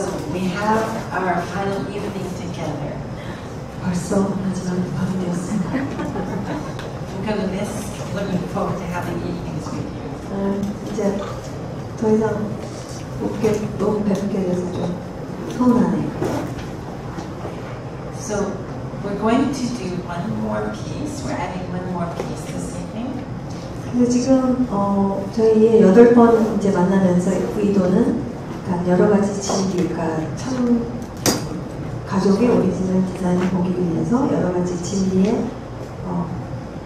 So we have our final evening together. 벌써 마지막 밤이 되었습니다. I'm going to miss looking forward to having evenings with you. 이제 더 이상 못 뵙게 돼서 좀 서운하네요. So we're going to do one more piece. We're adding one more piece this evening. 그래서 지금 저희 8번 이제 만나면서 의도는 여러 가지 진리, 그러니까 참 가족의 오리지널 디자인을 보기 위해서 여러 가지 진리의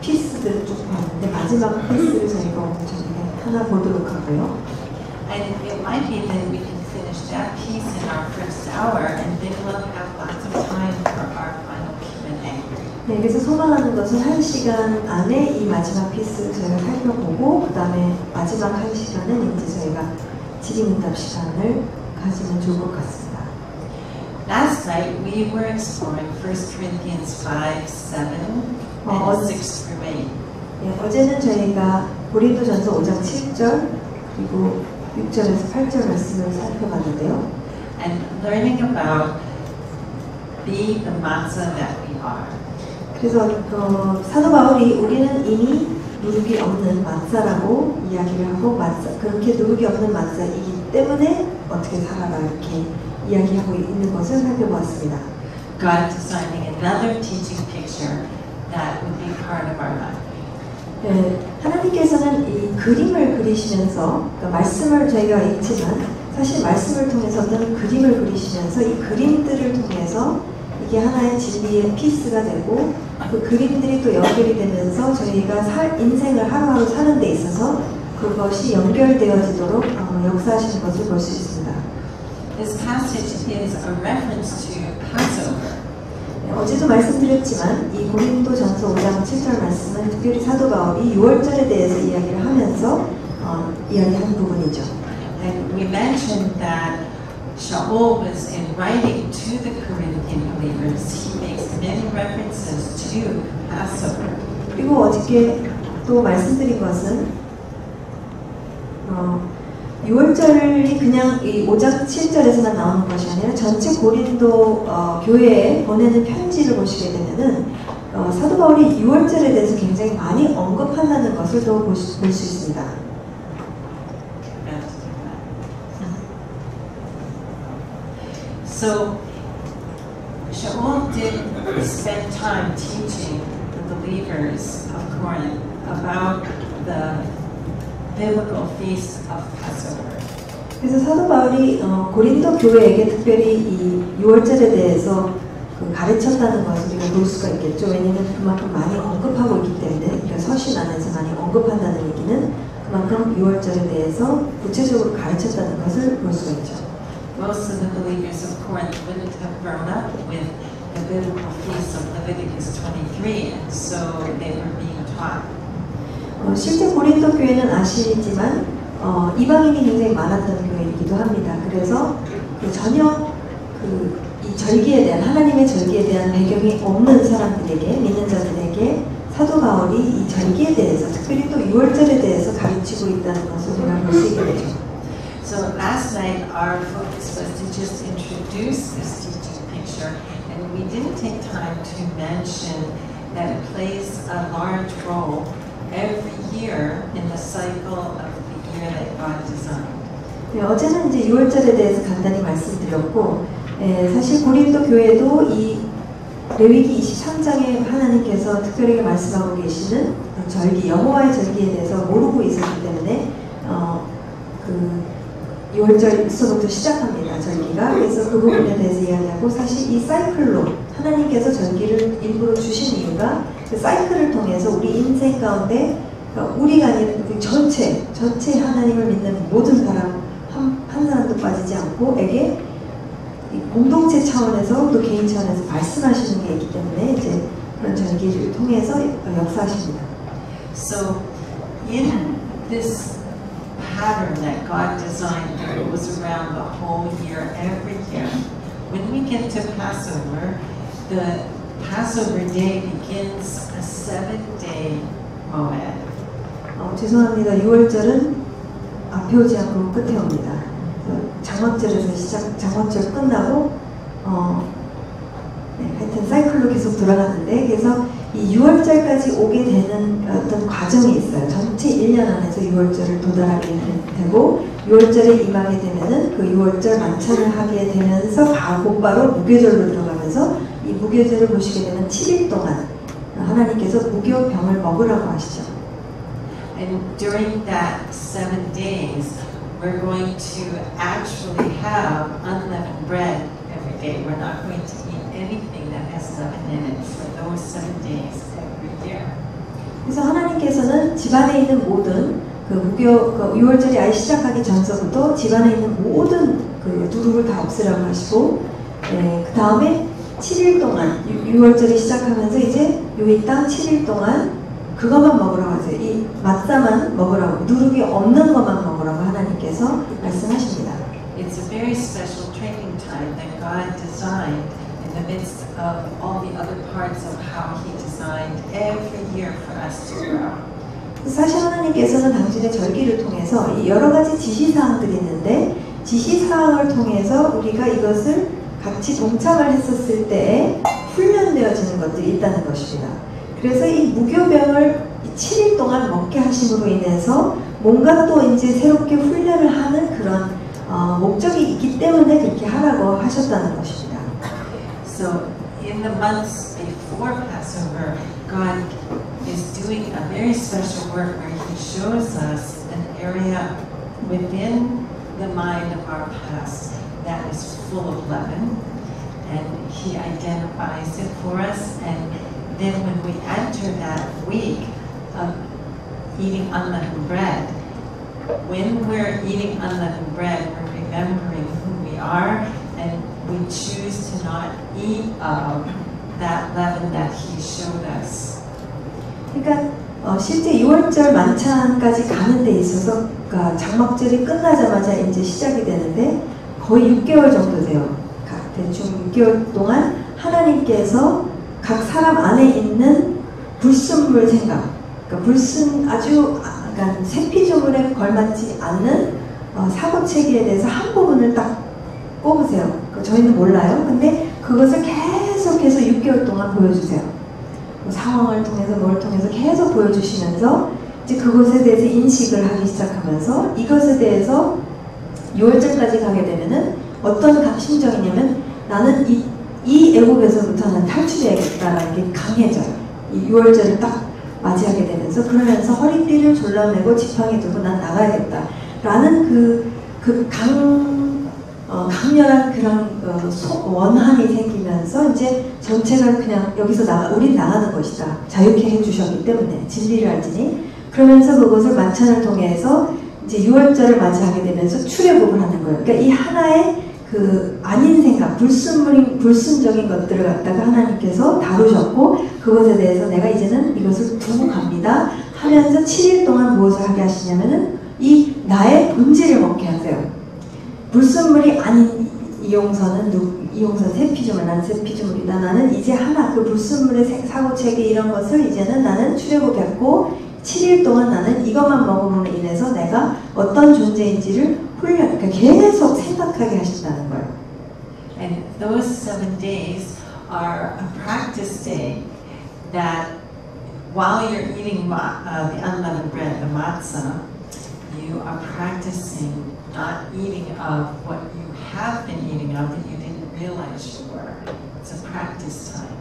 피스들을 쭉 봤는데 마지막 피스를 저희가 오늘 저녁에 하나 보도록 하고요. And it might be that we can finish that piece in our first hour, and then we'll have lots of time for our final Q&A. 네, 그래서 소망하는 것은 1시간 안에 이 마지막 피스를 저희가 살펴보고 그 다음에 마지막 1시간은 이제 저희가 질의응답 시간을 가지면 좋을 것 같습니다. Last night we were exploring 1 Corinthians 5, 7, and 6 through 8. 네, 어제는 저희가 고린도전서 5장 7절 그리고 6절에서 8절 말씀을 살펴봤는데요. And learning about be the matzah that we are. 그래서 사도 바울이 우리는 이미 누룩이 없는 마tz아라고 이야기를 하고 그렇게 누룩이 없는 마tz아이기 때문에 어떻게 살아라 이렇게 이야기하고 있는 것을 살펴보았습니다. God designing another teaching picture that would be part of our life. 네, 하나님께서는 이 그림을 그리시면서 그러니까 말씀을 저희가 읽지만 사실 말씀을 통해서 어떤 그림을 그리시면서 이 그림들을 통해서 이게 하나의 진리의 피스가 되고 그 그림들이 또 연결이 되면서 저희가 인생을 하루하루 사는 데 있어서 그것이 연결되어지도록 역사하시는 것을 볼 수 있습니다. This passage is a reference to Passover. 어제도 말씀드렸지만 이 고린도전서 5장 7절 말씀은 특별히 사도 바울이 6월절에 대해서 이야기를 하면서 이야기한 부분이죠. And we mentioned that Shaul was in writing to the Corinthian believers. He makes many references to Passover. 그리고 어저께 또 말씀드린 것은 6월절이 그냥 이 5장 7절에서만 나오는 것이 아니라 전체 고린도 교회에 보내는 편지를 보시게 되면은 사도 바울이 6월절에 대해서 굉장히 많이 언급한다는 것을 또 볼 수 있습니다. So Shaul did spend time teaching the believers of Corinth about the biblical feast of Passover. 그래서 사도 바울이 고린도 교회에게 특별히 이 6월절에 대해서 가르쳤다는 것을 우리가 볼 수가 있겠죠. 왜냐하면 그만큼 많이 언급하고 있기 때문에 그러니까 서신 안에서 많이 언급한다는 얘기는 그만큼 6월절에 대해서 구체적으로 가르쳤다는 것을 볼 수가 있죠. Most of the believers of Corinth wouldn't have grown up with the biblical feast of Leviticus 23, and so they were being taught. 실제 고린도 교회는 아시지만 이방인이 굉장히 많았던 교회이기도 합니다. 그래서 전혀 이 절기에 대한 하나님의 절기에 대한 배경이 없는 사람들에게 믿는 자들에게 사도 바울이 이 절기에 대해서 특별히 또 6월절에 대해서 가르치고 있다는 것을 우리가 볼 수 있게 되죠. So last night our focus was to just introduce this teaching picture, and we didn't take time to mention that it plays a large role every year in the cycle of the year that God designed. 네, 어제는 이제 6월절에 대해서 간단히 말씀드렸고, 사실 고린도 교회도 이 레위기 23장에 하나님께서 특별하게 말씀하고 계시는 절기, 여호와의 절기에 대해서 모르고 있었기 때문에 6월절서부터 시작합니다. 절기가. 그래서 그 부분에 대해서 이야기하고 사실 이 사이클로 하나님께서 절기를 일부러 주신 이유가 그 사이클을 통해서 우리 인생 가운데 우리가 아니라 전체 하나님을 믿는 모든 사람 한 사람도 빠지지 않고 에게 공동체 차원에서 또 개인 차원에서 말씀하시는 게 있기 때문에 이제 그런 절기를 통해서 역사하십니다. So in this pattern that God designed, it was around the whole year, every year. When we get to Passover, the Passover day begins a 7-day moed. 죄송합니다. 6월절은 앞에 오지 않고 끝에 옵니다. 장막절에서 장막절 끝나고 하여튼 사이클로 계속 돌아가는데, 그래서 이 6월절까지 오게 되는 어떤 과정이 있어요. 전체 1년 안에서 6월절을 도달하게 되고 6월절에 임하게 되면은 그 6월절 만찬을 하게 되면서 곧바로 무교절로 들어가면서 이 무교절을 보시게 되면 7일 동안 하나님께서 무교병을 먹으라고 하시죠. And during that 7 days, we're going to actually have unleavened bread every day. We're not going to eat anything that has leaven in it for those 7 days every year. 그래서 하나님께서는 집안에 있는 모든 그 6월절이 아예 시작하기 전서부터 집안에 있는 모든 그 누룩을 다 없애라고 하시고, 그 다음에 7일 동안 6월절이 시작하면서 이제 이 땅 7일 동안 그것만 먹으라고 하세요. 이 마사만 먹으라고, 누룩이 없는 것만 먹으라고 하나님께서 말씀하십니다. It's a very special training time that God designed in the midst of all the other parts of how He designed every year for us to grow. 사실 하나님께서는 당신의 절기를 통해서 이 여러 가지 지시사항들이 있는데, 지시사항을 통해서 우리가 이것을 같이 동참을 했었을 때에 훈련되어지는 것들이 있다는 것입니다. 그래서 이 무교병을 7일 동안 먹게 하심으로 인해서 뭔가 또 이제 새롭게 훈련을 하는 그런 목적이 있기 때문에 그렇게 하라고 하셨다는 것입니다. So in the months before Passover, God is doing a very special work where He shows us an area within the mind of our past that is full of leaven, and He identifies it for us. And then when we enter that week of eating unleavened bread, when we're eating unleavened bread, we're remembering who we are, and we choose to not eat of that leaven that He showed us. 그러니까 실제 6월절 만찬까지 가는 데 있어서, 그러니까 장막절이 끝나자마자 이제 시작이 되는데 거의 6개월 정도 돼요. 대충 6개월 동안 하나님께서 각 사람 안에 있는 불순물 생각, 그러니까 그러니까 세피조물에 걸맞지 않는 사고체계에 대해서 한 부분을 딱 꼽으세요. 저희는 몰라요. 근데 그것을 계속해서 6개월 동안 보여주세요. 상황을 통해서 뭘 통해서 계속 보여주시면서 이제 그것에 대해서 인식을 하기 시작하면서 이것에 대해서 6월절까지 가게 되면은 어떤 심정이냐면 나는 이 애국에서부터는 탈출해야겠다라는 게 강해져요. 이 6월절을 딱 맞이하게 되면서, 그러면서 허리띠를 졸라매고 지팡이 들고 난 나가야겠다라는 강렬한 그런 원한이 생기면서 이제 전체가 그냥 여기서 우린 나가는 것이다. 자유케 해주셨기 때문에 진리를 알지니. 그러면서 그것을 만찬을 통해서 이제 6월절을 맞이하게 되면서 출애굽을 하는 거예요. 그러니까 이 하나의 그 아닌 생각, 불순적인 것들을 갖다가 하나님께서 다루셨고, 그것에 대해서 내가 이제는 이것을 두고 갑니다 하면서 7일 동안 무엇을 하게 하시냐면은 이 나의 본질을 먹게 하세요. 불순물이 아닌 이용선 세피조물, 난 세피조물이다. 나는 이제 하나, 그 불순물의 사고체계 이런 것을 이제는 나는 출애굽했고 7일 동안 나는 이것만 먹음으로 인해서 내가 어떤 존재인지를 그러니까 계속 생각하게 하신다는 거예요. And those 7 days are a practice day that while you're eating the unleavened bread, the matzah, you are practicing not eating of what you have been eating of that you didn't realize you were. It's a practice time.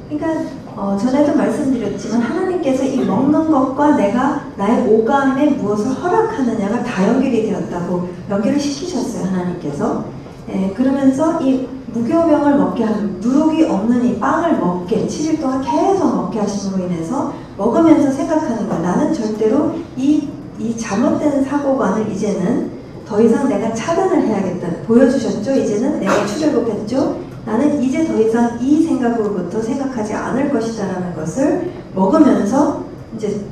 그러니까 전에도 말씀드렸지만 하나님께서 이 먹는 것과 나의 오감에 무엇을 허락하느냐가 다 연결을 시키셨어요. 하나님께서. 그러면서 이 무교병을 먹게 하는, 누룩이 없는 이 빵을 먹게 7일 동안 계속 먹게 하심으로 인해서 먹으면서 생각하는 거야. 나는 절대로 이 잘못된 사고관을 이제는 더 이상 내가 차단을 해야겠다. 보여주셨죠? 이제는 내가 출애굽했죠? 나는 이제 더 이상 이 생각으로부터 생각하지 않을 것이다 라는 것을 먹으면서 이제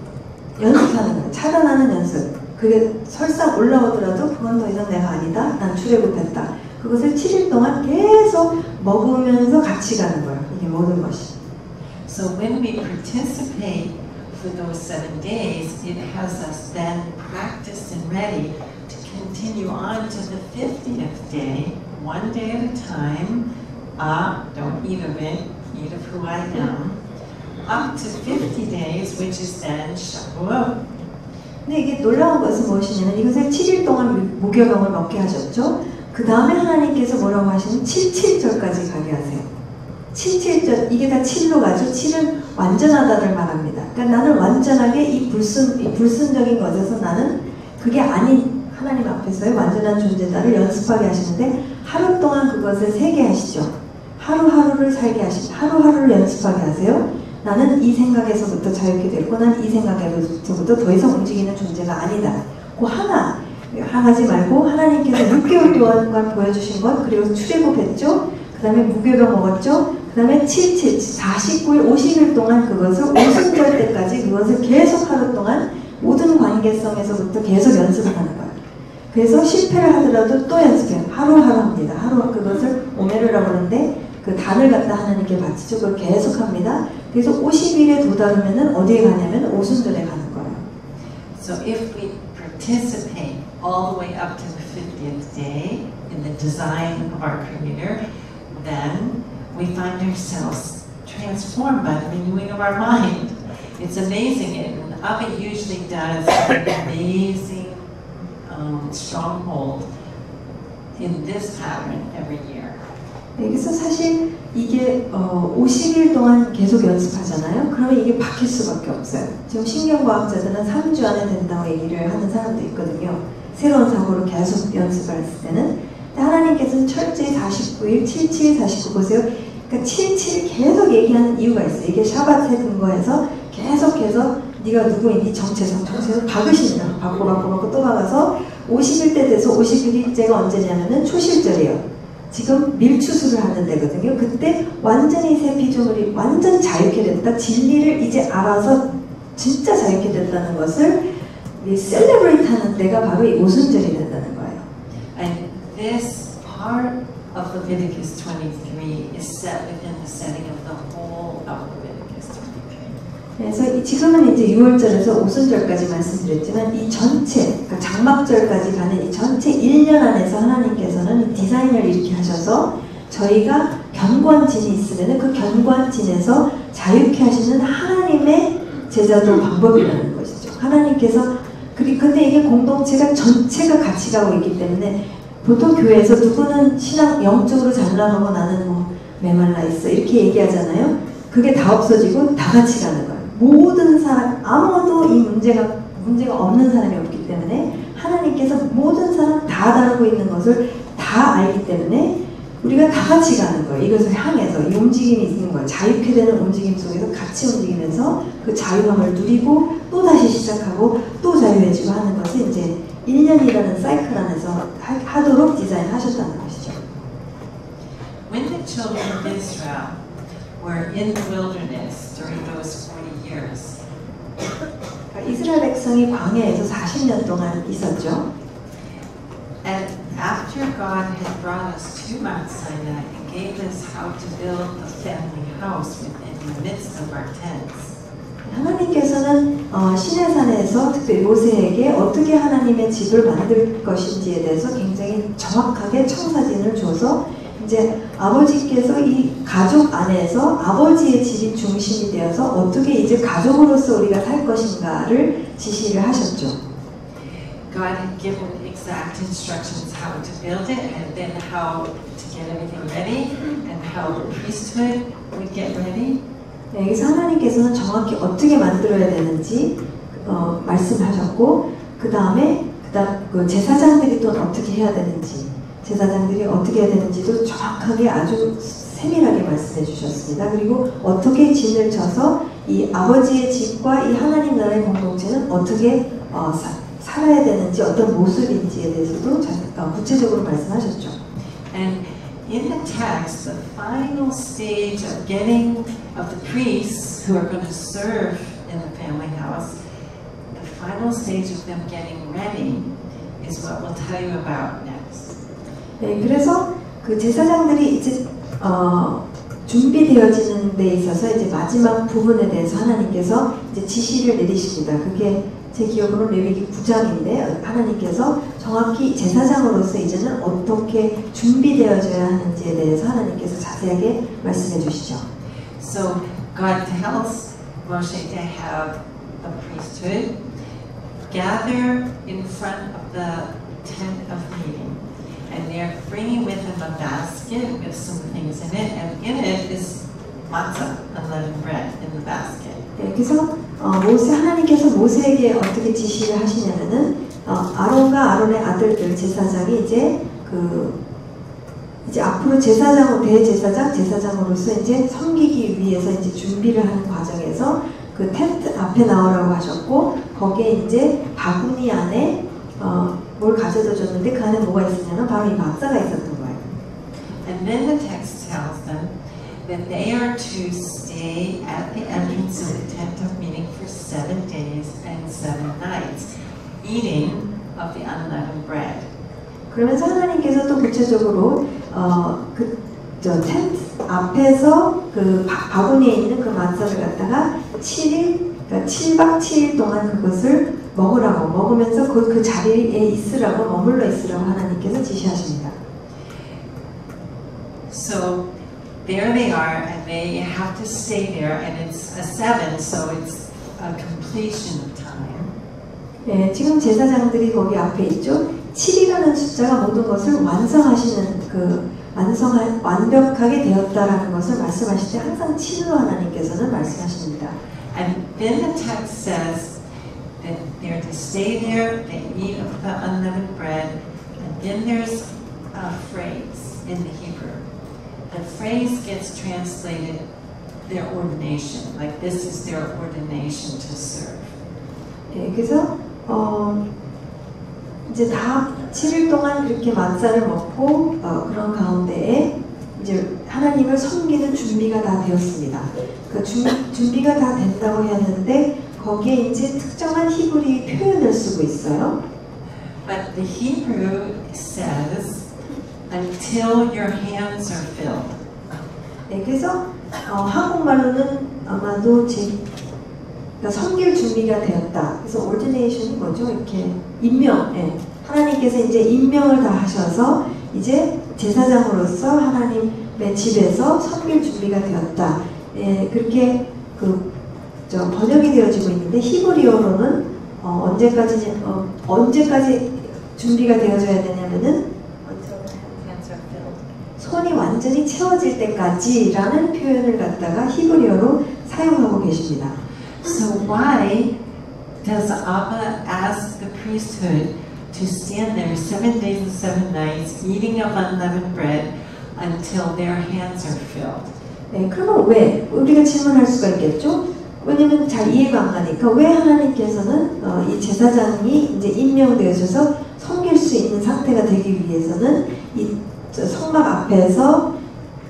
연습하는 거예요. 차단하는 연습. 그게 설사 올라오더라도 그건 더 이상 내가 아니다. 난 출애굽했다. 그것을 7일 동안 계속 먹으면서 같이 가는 거예요. 이게 모든 것이. So when we participate for those 7 days, it has us then practiced and ready to continue on to the 50th day, one day at a time. Don't eat of it, eat of who I am. Up to 50 days, which is then Shavuot. 근데 이게 놀라운 것은 무엇이냐면 이것을 7일 동안 무교병을 먹게 하셨죠. 그 다음에 하나님께서 뭐라고 하시면 77절까지 가게 하세요. 77절, 이게 다 7로 가죠. 7은 완전하다를 말합니다. 그러니까 나는 완전하게 이 불순적인 것에서 나는 그게 아닌 하나님 앞에서의 완전한 존재다를 연습하게 하시는데 하루 동안 그것을 세게 하시죠. 하루하루를 살게 하시죠. 하루하루를 연습하게 하세요. 나는 이 생각에서부터 자유케 됐고 난 이 생각에서부터 더 이상 움직이는 존재가 아니다. 그 하나 하지 말고 하나님께서 6개월 동안 보여주신 것, 그리고 출애굽했죠. 그 다음에 무교병 먹었죠. 그 다음에 49일 50일 동안 그것을 오순절 때까지 그것을 계속 하루 동안 모든 관계성에서부터 계속 연습을 하는 거예요. 그래서 실패를 하더라도 또 연습해요. 하루하루 합니다. 하루 그것을 오메르라고 하는데 그 단을 갖다 하나님께 바치죠. 그걸 계속 합니다. 그래서 50일에 도달하면은 어디에 가냐면 오순절에 가는 거예요. So if we participate all the way up to the 50th day in the design of our Creator, then we find ourselves transformed by the renewing of our mind. It's amazing. And Abba usually does an amazing stronghold in this pattern every year. 여기서 사실 이게 50일 동안 계속 연습하잖아요. 그러면 이게 바뀔 수밖에 없어요. 지금 신경과학자들은 3주 안에 된다고 얘기를 하는 사람도 있거든요. 새로운 사고를 계속 연습할 때는. 하나님께서는 철저히 49일, 77, 49 보세요. 그러니까 77 계속 얘기하는 이유가 있어요. 이게 샤밧에 근거해서 계속해서 네가 누구니? 네 정체성 박으십니다. 받고 또 박아서 50일 때 돼서 51일째가 언제냐면은 초실절이에요. 지금 밀추수를 하는 데거든요. 그때 완전히 새 피조물이 완전 자유케 됐다. 진리를 이제 알아서 진짜 자유케 됐다는 것을 셀레브레이트 하는 때가 바로 이 오순절이 된다는 거예요. And this part of Leviticus 23 is set within the setting of the whole of Leviticus 23. 그래서 지금은 이제 6월절에서 오순절까지 말씀드렸지만 이 전체, 그러니까 장막절까지 가는 이 전체 1년 안에서 하나님께서는 이 디자인을 이렇게 하셔서 저희가 견고한진이 있으면 그 견고한진에서 자유케 하시는 하나님의 제자도 방법이라는 것이죠. 하나님께서 근데 이게 공동체가 전체가 같이 가고 있기 때문에 보통 교회에서 누구는 신앙 영적으로 잘나가고 나는 뭐 메말라 있어 이렇게 얘기하잖아요. 그게 다 없어지고 다 같이 가는 거예요. 모든 사람, 아무도 이 문제가 없는 사람이 없기 때문에 하나님께서 모든 사람 다 다루고 있는 것을 다 알기 때문에 우리가 다 같이 가는 거예요. 이것을 향해서 이 움직임이 있는 거예요. 자유케 되는 움직임 속에서 같이 움직이면서 그 자유함을 누리고 또 다시 시작하고 또 자유해지고 하는 것을 이제 1년이라는 사이클 안에서 하도록 디자인하셨다는 것이죠. When the children of Israel were in the wilderness during those 40 years, 이스라엘 백성이 광야에서 40년 동안 있었죠. and after God had brought us to Mount Sinai and gave us how to build a family house within the midst of our tents, 하나님께서는 시내산에서 특별히 모세에게 어떻게 하나님의 집을 만들 것인지에 대해서 굉장히 정확하게 청사진을 줘서 이제 아버지께서 이 가족 안에서 아버지의 집이 중심이 되어서 어떻게 이제 가족으로서 우리가 살 것인가를 지시를 하셨죠. God had given exact instructions how to build it and then how to get everything ready and how the priesthood would get ready. 네, 여기서 하나님께서는 정확히 어떻게 만들어야 되는지 말씀하셨고 그 다음에 그 제사장들이 또 어떻게 해야 되는지 제사장들이 어떻게 해야 되는지도 정확하게 아주 세밀하게 말씀해 주셨습니다. 그리고 어떻게 진을 쳐서 이 아버지의 집과 이 하나님 나라의 공동체는 어떻게 살아야 되는지 어떤 모습인지에 대해서도 구체적으로 말씀하셨죠. And in the text, the final stage of the priests who are going to serve in the family house, the final stage of them getting ready is what we'll tell you about next. 네, 그래서 그 제사장들이 이제 준비되어지는 데 있어서 이제 마지막 부분에 대해서 하나님께서 이제 지시를 내리십니다. 그게 제 기억으로 레위기 9장인데 하나님께서 정확히 제사장으로서 이제는 어떻게 준비되어져야 하는지에 대해서 하나님께서 자세하게 말씀해 주시죠. So God tells Moshe to have a priesthood gather in front of the tent of meeting, and they're bringing with them a basket with some things in it, and in it is matzah, unleavened bread, in the basket. 네, 그래서 하나님께서 모세에게 어떻게 지시를 하시냐면은 아론과 아론의 아들들 제사장이 이제 앞으로 제사장으로서 이제 섬기기 위해서 이제 준비를 하는 과정에서 그 텐트 앞에 나오라고 하셨고 거기에 이제 바구니 안에 뭘 가져다 줬는데 그 안에 뭐가 있었냐면 바로 이 마tzah가 있었던 거예요. And then the text tells them that they are to stay at the entrance of the tent of meeting for 7 days and 7 nights, eating of the unleavened bread. 그러면서 하나님께서 또 구체적으로 텐트 앞에서 그 바구니에 있는 그 마tzah를 갖다가 7일, 그러니까 7박 7일 동안 그것을 먹으면서 그 자리에 있으라고 머물러 있으라고 하나님께서 지시하십니다. So there they are, and they have to stay there, and it's a 7, so it's a completion of time. 네, 지금 제사장들이 거기 앞에 있죠. 7이라는 숫자가 모든 것을 완성하시는 완벽하게 되었다라는 것을 말씀하실 때 항상 7로 하나님께서는 말씀하십니다. And then the text says that they're to stay there, they eat of the unleavened bread, and then there's a phrase in the Hebrew. The phrase gets translated their ordination, like this is their ordination to serve. 네, 그래서 이제 다 7일 동안 이렇게 마tzah를 먹고 그런 가운데에 이제 하나님을 섬기는 준비가 다 되었습니다. 그 준비가 다 된다고 했는데 거기에 이제 특정한 히브리 표현을 쓰고 있어요. But the Hebrew says until your hands are filled. 네, 그래서 한국말로는 아마도 섬길 준비가 되었다. 그래서 ordination이 뭐죠? 이렇게 임명. 네. 하나님께서 이제 임명을 다 하셔서 이제 제사장으로서 하나님의 집에서 섬길 준비가 되었다. 예, 그렇게 번역이 되어지고 있는데 히브리어로는 언제까지 준비가 되어져야 되냐면은 손이 완전히 채워질 때까지라는 표현을 갖다가 히브리어로 사용하고 계십니다. So why does Abba ask the priesthood to stand there 7 days and 7 nights, eating of unleavened bread until their hands are filled? 네, 그러면 왜? 우리가 질문할 수가 있겠죠? 왜냐면 잘 이해가 안 가니까 왜 하나님께서는 이 제사장이 이제 임명되어져서 섬길 수 있는 상태가 되기 위해서는 이 성막 앞에서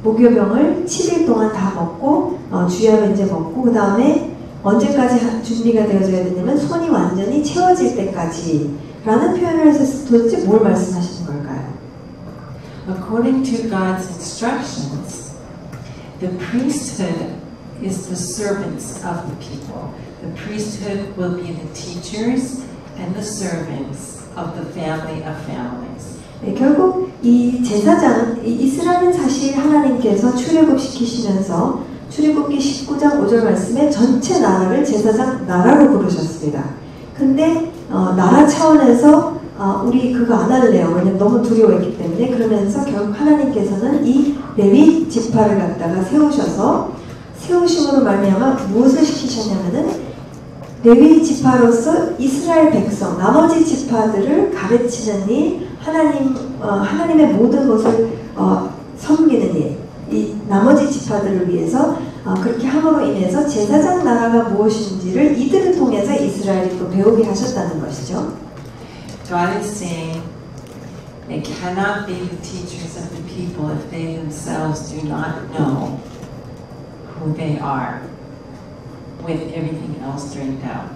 무교병을 7일 동안 다 먹고 주야를 이제 먹고 그 다음에 언제까지 준비가 되어져야 되냐면 손이 완전히 채워질 때까지 라는 표현을 해서 도대체 뭘 말씀하시는 걸까요? According to God's instructions, the priesthood is the servants of the people. The priesthood will be the teachers and the servants of the family of families. 네, 결국 이 제사장은 이스라엘은 사실 하나님께서 출애굽시키시면서 출애굽기 19장 5절 말씀에 전체 나라를 제사장 나라로 부르셨습니다. 근데 나라 차원에서 우리 그거 안 할래요. 왜냐면 너무 두려워했기 때문에. 그러면서 결국 하나님께서는 이 레위 지파를 갖다가 세우심으로 말미암아 무엇을 시키셨냐면은 레위 지파로서 이스라엘 백성 나머지 지파들을 가르치는 일, 하나님의 모든 것을 섬기는 일, 이 나머지 지파들을 위해서 그렇게 함으로 인해서 제사장 나라가 무엇인지를 이들을 통해서 이스라엘이 또 배우게 하셨다는 것이죠. God is saying they cannot be the teachers of the people if they themselves do not know who they are with everything else drained out.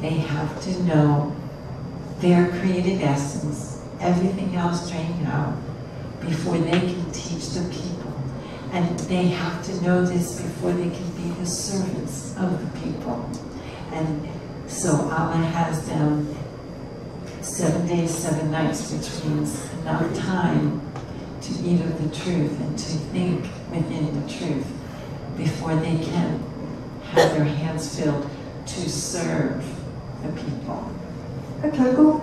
They have to know their created essence, everything else drained out, before they can teach the people. And they have to know this before they can be the servants of the people. And so Allah has them 7 days, 7 nights, which means enough time to eat of the truth and to think within the truth before they can have their hands filled to serve the people. 그러니까 결국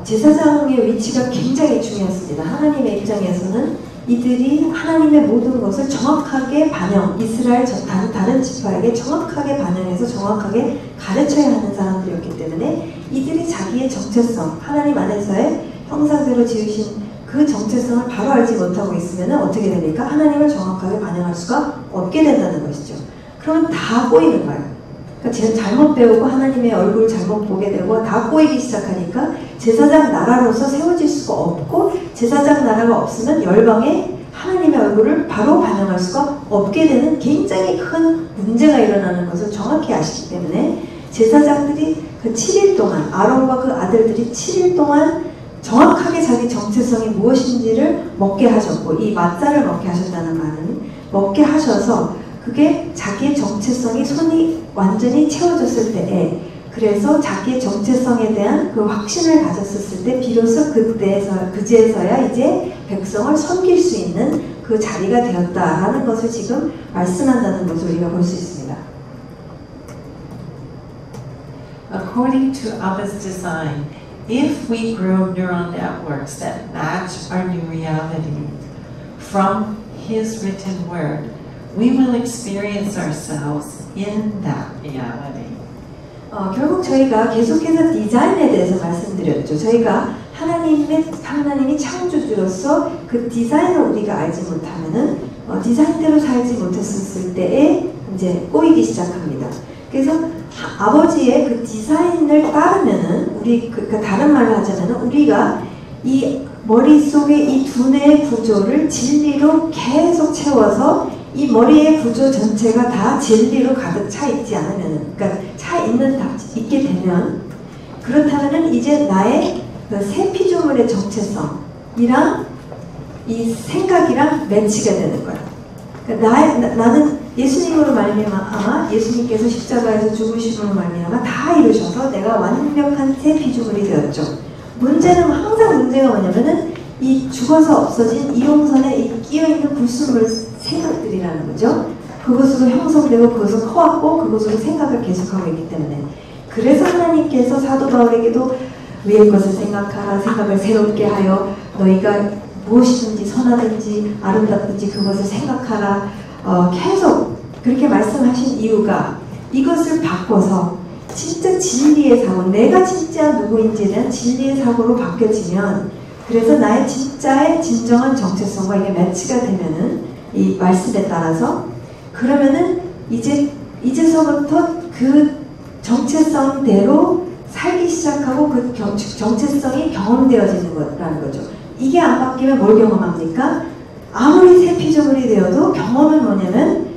제사장의 위치가 굉장히 중요했습니다. 하나님의 입장에서는 이들이 하나님의 모든 것을 정확하게 이스라엘 다른 지파에게 정확하게 반영해서 정확하게 가르쳐야 하는 사람들이었기 때문에 이들이 자기의 정체성, 하나님 안에서의 형상대로 지으신 그 정체성을 바로 알지 못하고 있으면 어떻게 됩니까? 하나님을 정확하게 반영할 수가 없게 된다는 것이죠. 그러면 다 꼬이는 거예요. 그러니까 잘못 배우고 하나님의 얼굴을 잘못 보게 되고 다 꼬이기 시작하니까 제사장 나라로서 세워질 수가 없고 제사장 나라가 없으면 열방에 하나님의 얼굴을 바로 반영할 수가 없게 되는 굉장히 큰 문제가 일어나는 것을 정확히 아시기 때문에 제사장들이 그 7일 동안 아론과 그 아들들이 7일 동안 정확하게 자기 정체성이 무엇인지를 먹게 하셨고 이 맛살을 먹게 하셨다는 말은 먹게 하셔서 그게 자기의 정체성이 손이 완전히 채워졌을 때에 그래서 자기의 정체성에 대한 그 확신을 가졌을 때 비로소 그제서야 이제 백성을 섬길 수 있는 그 자리가 되었다라는 것을 지금 말씀한다는 것을 우리가 볼 수 있습니다. According to Abba's design, if we grow neural networks that match our new reality from his written word, we will experience ourselves in that reality. 결국 저희가 계속해서 디자인에 대해서 말씀드렸죠. 저희가 하나님이 창조주로서 그 디자인을 우리가 알지 못하면은 디자인대로 살지 못했을 때에 이제 꼬이기 시작합니다. 그래서 아버지의 그 디자인을 따르면은 그러니까 다른 말로 하자면은 우리가 이 머릿속에 이 두뇌의 구조를 진리로 계속 채워서 이 머리의 구조 전체가 다 진리로 가득 차 있지 않으면, 그러니까 있게 되면, 그렇다면은 이제 나의 그 새 피조물의 정체성이랑 이 생각이랑 매치가 되는 거야. 그러니까 나는 예수님으로 말미암아 예수님께서 십자가에서 죽으심으로 말미암아 다 이루셔서 내가 완벽한 새 피조물이 되었죠. 항상 문제가 뭐냐면은 이 죽어서 없어진 이용선에 이 끼어있는 불순물 생각들이라는 거죠. 그것으로 형성되고 그것을 커왔고 그것으로 생각을 계속하고 있기 때문에 그래서 하나님께서 사도 바울에게도 위의 것을 생각하라 생각을 새롭게 하여 너희가 무엇이든지 선하든지 아름답든지 그것을 생각하라 계속 그렇게 말씀하신 이유가 이것을 바꿔서 진짜 진리의 사고 내가 진짜 누구인지에 대한 진리의 사고로 바뀌어지면 그래서 나의 진정한 정체성과 이게 매치가 되면은 이 말씀에 따라서 그러면은 이제서부터 그 정체성대로 살기 시작하고 그 정체성이 경험되어지는 거라는 거죠. 이게 안 바뀌면 뭘 경험합니까? 아무리 새 피조물이 되어도 경험은 뭐냐면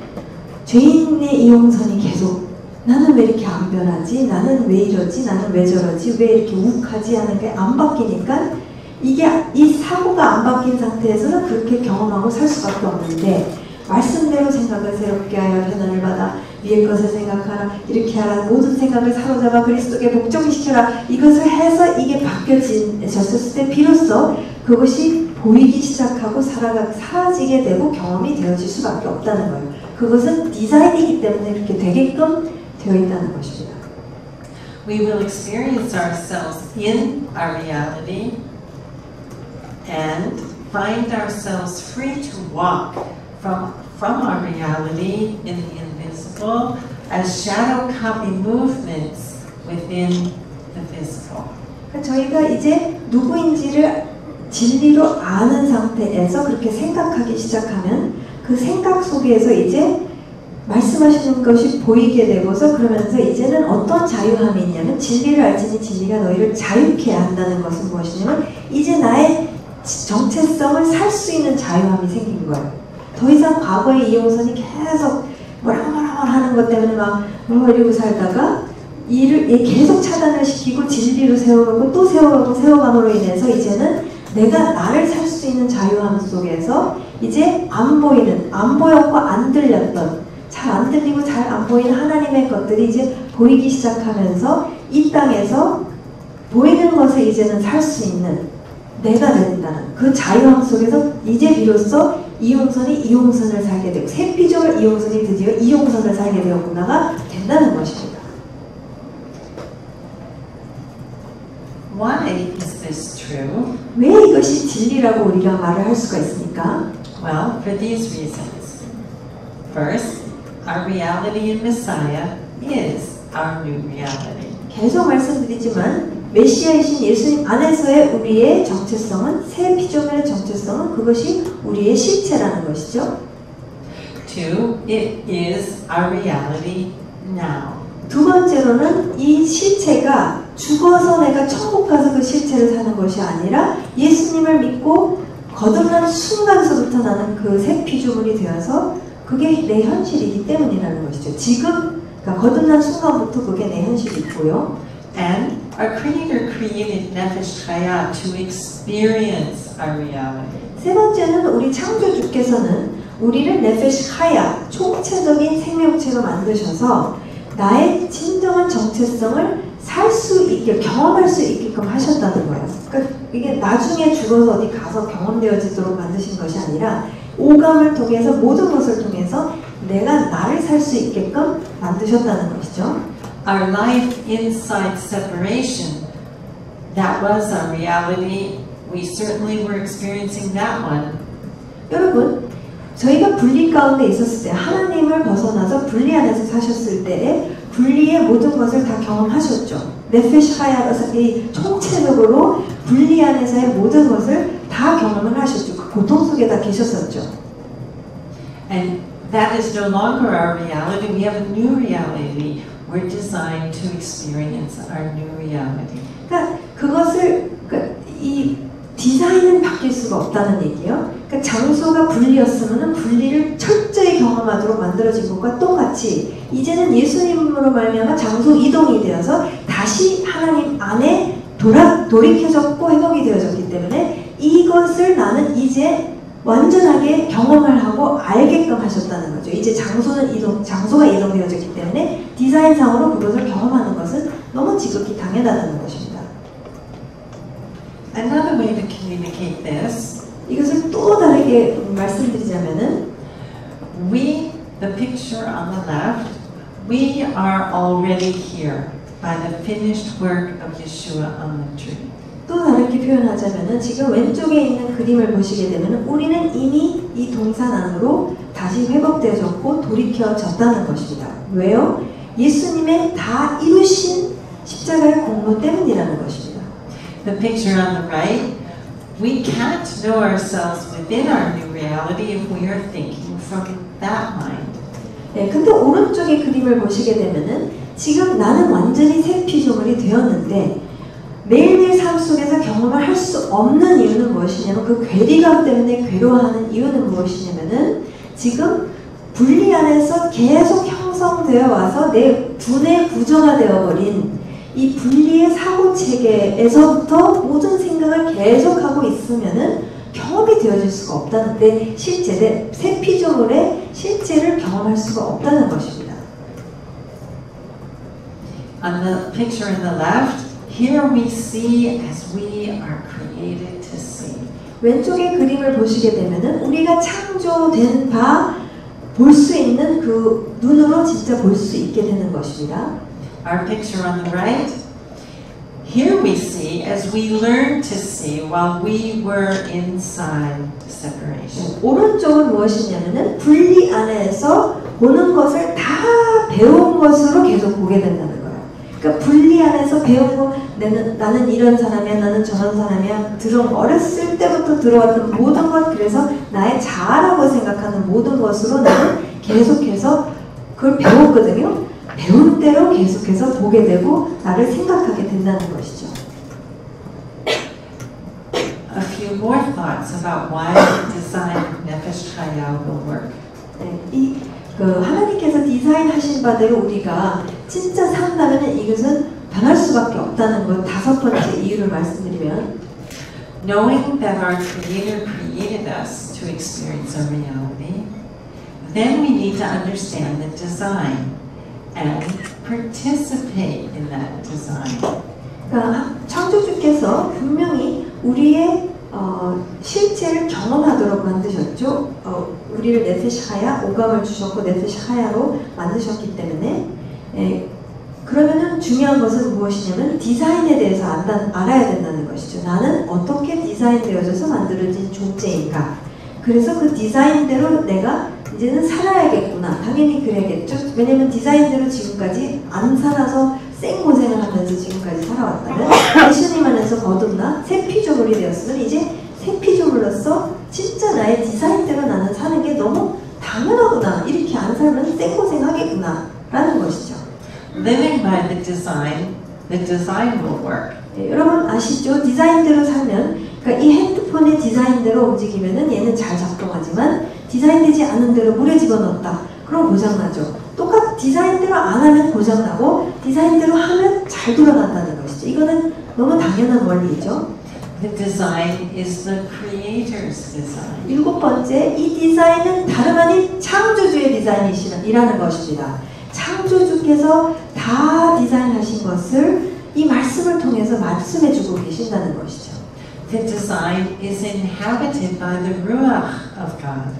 죄인의 이용선이 계속 나는 왜 이렇게 안 변하지? 나는 왜 이러지? 나는 왜 저러지? 왜 이렇게 욱하지? 하는 게 안 바뀌니까 이 사고가 안 바뀐 상태에서는 그렇게 경험하고 살 수밖에 없는데 말씀대로 생각을 새롭게 하여 변화를 받아 위의 것을 생각하라 이렇게 하라 모든 생각을 사로잡아 그리스도께 복종시켜라 이것을 해서 이게 바뀌어졌을 때 비로소 그것이 보이기 시작하고 사라지게 되고 경험이 되어질 수밖에 없다는 거예요. 그것은 디자인이기 때문에 그렇게 되게끔 되어 있다는 것입니다. We will experience ourselves in our reality and find ourselves free to walk from our reality in the invisible as shadow copy movements within the physical. 저희가 이제 누구인지를 진리로 아는 상태에서 그렇게 생각하기 시작하면 그 생각 속에서 이제 말씀하시는 것이 보이게 되고서 그러면서 이제는 어떤 자유함이 있냐면 진리를 알지니 진리가 너희를 자유케 한다는 것은 무엇이냐면 이제 나의 정체성을 살 수 있는 자유함이 생긴 거예요. 더 이상 과거의 이용선이 계속 뭐라고 하는 것 때문에 막 이러고 살다가 이를 계속 차단을 시키고 진리로 세워가고 또 세워감으로 인해서 이제는 내가 나를 살 수 있는 자유함 속에서 이제 안 보였고 안 들렸던 잘 안 들리고 잘 안 보이는 하나님의 것들이 이제 보이기 시작하면서 이 땅에서 보이는 것에 이제는 살 수 있는 내가 된다는 그 자유함 속에서 이제 비로소 이용선이 이용선을 살게 되고 새 피조물 이용선이 드디어 이용선을 살게 되었구나가 된다는 것입니다. Why is this true? 왜 이것이 진리라고 우리가 말을 할 수가 있습니까? Well, for these reasons. First, our reality in Messiah is our new reality. 계속 말씀드리지만 메시아이신 예수님 안에서의 우리의 정체성은 새 피조물의 정체성은 그것이 우리의 실체라는 것이죠. Two, it is our reality now. 두 번째로는 이 실체가 죽어서 내가 천국 가서 그 실체를 사는 것이 아니라 예수님을 믿고 거듭난 순간서부터 나는 그 새 피조물이 되어서 그게 내 현실이기 때문이라는 것이죠. 지금 그러니까 거듭난 순간부터 그게 내 현실이 있고요. And our Creator created Nefesh Chaya to experience our reality. 세 번째는 우리 창조주께서는 우리를 네페시 카야, 총체적인 생명체로 만드셔서 나의 진정한 정체성을 살 수 있게, 경험할 수 있게끔 하셨다는 거예요. 그러니까 이게 나중에 죽어서 어디 가서 경험되어지도록 만드신 것이 아니라 오감을 통해서 모든 것을 통해서 내가 나를 살 수 있게끔 만드셨다는 것이죠. Our life inside separation, that was our reality. We certainly were experiencing that one. 여러분, 저희가 분리 가운데 있었을 때 하나님을 벗어나서 분리 안에서 사셨을 때에 분리의 모든 것을 다 경험하셨죠. 네페시 하야라서 이 총체적으로 분리 안에서의 모든 것을 다 경험을 하셨죠. 그 고통 속에 다 계셨었죠. And that is no longer our reality. We have a new reality. We're designed to experience our new reality. 그러니까 그것을 이 디자인은 바뀔 수가 없다는 얘기예요. 그러니까 장소가 분리였으면 분리를 철저히 경험하도록 만들어진 것과 똑같이 이제는 예수님으로 말미암아 장소 이동이 되어서 다시 하나님 안에 돌이켜졌고 회복이 되어졌기 때문에 이것을 나는 이제 완전하게 경험을 하고 알게끔 하셨다는 거죠. 이제 장소가 이동되어졌기 때문에 디자인상으로 그것을 경험하는 것은 너무 지극히 당연하다는 것입니다. Another way to communicate this, 이것을 또 다르게 말씀드리자면은 we, the picture on the left, we are already here by the finished work of Yeshua on the tree. 또 다르게 표현하자면은 지금 왼쪽에 있는 그림을 보시게 되면은 우리는 이미 이 동산 안으로 다시 회복되어졌고 돌이켜졌다는 것입니다. 왜요? 예수님의 다 이루신 십자가의 공로 때문이라는 것입니다. The picture on the right, we can't know ourselves within our new reality if we are thinking from that mind. 네, 근데 오른쪽의 그림을 보시게 되면은 지금 나는 완전히 새 피조물이 되었는데 매일매일 삶 속에서 경험을 할 수 없는 이유는 무엇이냐면 그 괴리감 때문에 괴로워하는 이유는 무엇이냐면은 지금 분리 안에서 계속 형성되어 와서 내 분의 구조가 되어버린 이 분리의 사고 체계에서부터 모든 생각을 계속하고 있으면은 경험이 되어질 수가 없다는 내 실제, 내 새 피조물의 실제를 경험할 수가 없다는 것입니다. On the picture in the left, here we see as we are created to see. 왼쪽의 그림을 보시게 되면은 우리가 창조된 바 볼 수 있는 그 눈으로 진짜 볼 수 있게 되는 것입니다. Our picture on the right, here we see as we learn to see while we were inside separation. 오른쪽은 무엇이냐면은 분리 안에서 보는 것을 다 배운 것으로 계속 보게 된다는 거예요. 그러니까 분리 안에서 배운 거, 나는 이런 사람이야, 나는 저런 사람이야, 어렸을 때부터 들어왔던 모든 것, 그래서 나의 자아라고 생각하는 모든 것으로 나는 계속해서 그걸 배웠거든요. 배운 대로 계속해서 보게 되고 나를 생각하게 된다는 것이죠. A few more thoughts about why the design of Nefesh Chaya will work. 네, 하나님께서 디자인하신 바대로 우리가 진짜 산다면 이것은 변할 수밖에 없다는 것 다섯 번째 이유를 말씀드리면 Knowing that our Creator created us to experience our reality, then we need to understand the design and participate in that design. 그러니까 창조주께서 분명히 우리의 실체를 경험하도록 만드셨죠. 우리를 네페시 하야, 오감을 주셨고 네페시 하야로 만드셨기 때문에 그러면은 중요한 것은 무엇이냐면 디자인에 대해서 알아야 된다는 것이죠. 나는 어떻게 디자인되어져서 만들어진 존재인가. 그래서 그 디자인대로 내가 이제는 살아야겠구나. 당연히 그래야겠죠. 왜냐면 디자인대로 지금까지 안 살아서 생고생을 하면서 지금까지 살아왔다면 예수님 안에서 거듭나 새 피조물이 되었으면 이제 새 피조물로서 진짜 나의 디자인대로 나는 사는 게 너무 당연하구나. 이렇게 안 살면 생고생하겠구나 라는 것이죠. Living by the design will work. 여러분 아시죠? 디자인대로 살면 그러니까 이 핸드폰의 디자인대로 움직이면은 얘는 잘 작동하지만 디자인되지 않은 대로 물에 집어넣었다. 그럼 고장나죠. 똑같이 디자인대로 안 하면 고장나고 디자인대로 하면 잘 돌아간다는 것이죠. 이거는 너무 당연한 원리죠. The design is the creator's design. 일곱 번째, 이 디자인은 다름 아닌 창조주의 디자인이라는 것입니다. 창조주께서 다 디자인하신 것을 이 말씀을 통해서 말씀해주고 계신다는 것이죠. The design is inhabited by the Ruach of God.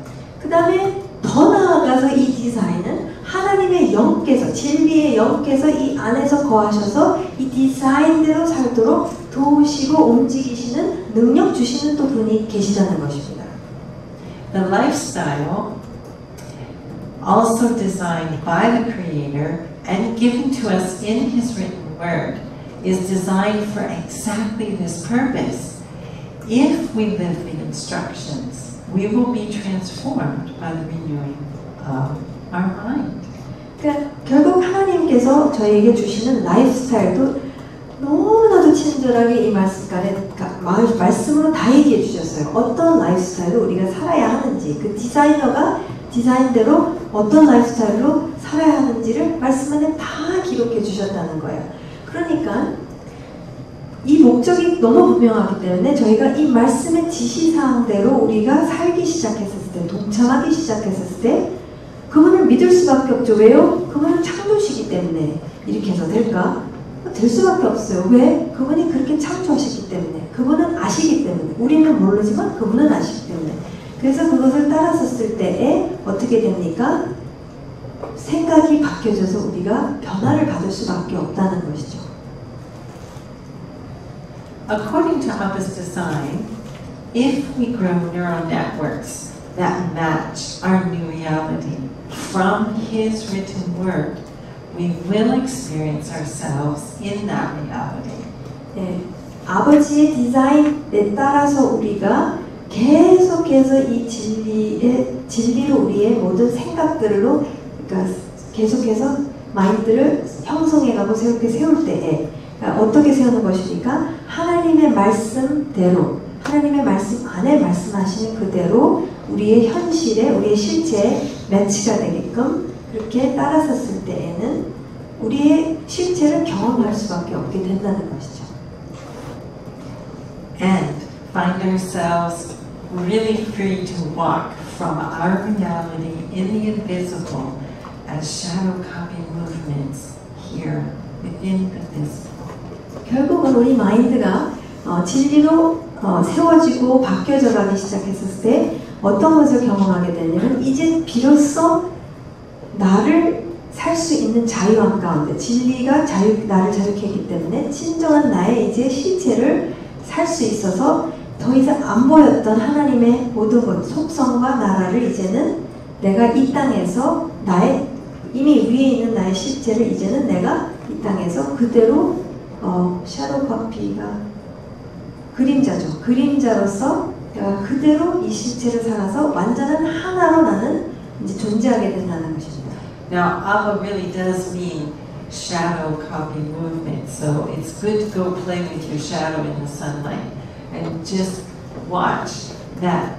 그 다음에 더 나아가서 이 디자인은 하나님의 영께서, 진리의 영께서 이 안에서 거하셔서 이 디자인대로 살도록 도우시고 움직이시는 능력 주시는 또 분이 계시다는 것입니다. The lifestyle, also designed by the Creator and given to us in His written word, is designed for exactly this purpose. If we live the instructions, we will be transformed by the renewing of our mind. 그러니까 결국 하나님께서 저희에게 주시는 라이프스타일도 너무나도 친절하게 이 말씀으로 다 얘기해 주셨어요. 어떤 라이프스타일로 우리가 살아야 하는지, 그 디자이너가 디자인대로 어떤 라이프스타일로 살아야 하는지를 말씀 안에 다 기록해 주셨다는 거예요. 그러니까 이 목적이 너무 분명하기 때문에 저희가 이 말씀의 지시사항대로 우리가 살기 시작했을 때, 동참하기 시작했을 때 그분을 믿을 수밖에 없죠. 왜요? 그분은 창조시기 때문에. 이렇게 해서 될까? 될 수밖에 없어요. 왜? 그분이 그렇게 창조하셨기 때문에. 그분은 아시기 때문에. 우리는 모르지만 그분은 아시기 때문에. 그래서 그것을 따라섰을 때에 어떻게 됩니까? 생각이 바뀌어져서 우리가 변화를 받을 수밖에 없다는 것이죠. According to Abba's design, if we grow neural networks that match our new reality from His written word, we will experience ourselves in that reality. 네, 아버지의 디자인에 따라서 우리가 계속해서 이 진리로 우리의 모든 생각들로, 그러니까 계속해서 마인드를 형성해가고 새롭게 세울 때에, 그러니까 어떻게 세우는 것입니까? 하나님의 말씀대로, 하나님의 말씀 안에 말씀하시는 그대로 우리의 현실에, 우리의 실체에 매치가 되게끔 그렇게 따라섰을 때에는 우리의 실체를 경험할 수밖에 없게 된다는 것이죠. And find ourselves really free to walk from our reality in the invisible as shadow copy movements here within the visible. 결국은 우리 마인드가 진리로 세워지고 바뀌어져 가기 시작했을 때 어떤 것을 경험하게 되냐면 이제 비로소 나를 살 수 있는 자유함 가운데 진리가 나를 자유케 했기 때문에 진정한 나의 이제 실체를 살 수 있어서 더 이상 안 보였던 하나님의 모든 것, 속성과 나라를 이제는 내가 이 땅에서 나의 이미 위에 있는 나의 실체를 이제는 내가 이 땅에서 그대로 샤도우 커피가 그림자죠. 그림자로서 내가 그대로 이 실체를 살아서 완전한 하나로 나는 이제 존재하게 된다는 것입니다. Now, Abba really does mean shadow copy movement, so it's good to go play with your shadow in the sunlight and just watch that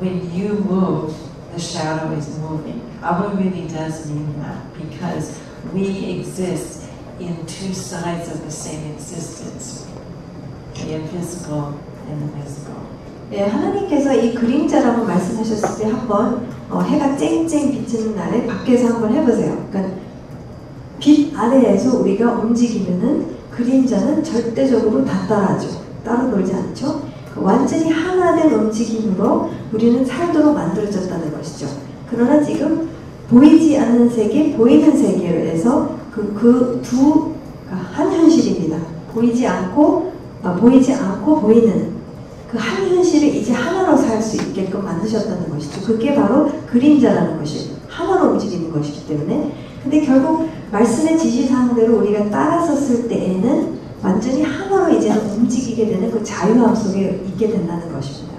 when you move, the shadow is moving. Abba really does mean that because we exist in two sides of the same existence, the invisible and the visible. 네, 하나님께서 이 그림자라고 말씀하셨을 때 한번 해가 쨍쨍 비치는 날에 밖에서 한번 해보세요. 그러니까 빛 아래에서 우리가 움직이면은 그림자는 절대적으로 다 따라하죠. 따로 놀지 않죠. 완전히 하나 된 움직임으로 우리는 살도록 만들어졌다는 것이죠. 그러나 지금 보이지 않는 세계, 보이는 세계에서 한 현실입니다. 보이지 않고 보이는 그 한 현실을 이제 하나로 살 수 있게끔 만드셨다는 것이죠. 그게 바로 그림자라는 것이 하나로 움직이는 것이기 때문에. 근데 결국 말씀의 지시사항대로 우리가 따라섰을 때에는 완전히 하나로 이제 움직이게 되는 그 자유함 속에 있게 된다는 것입니다.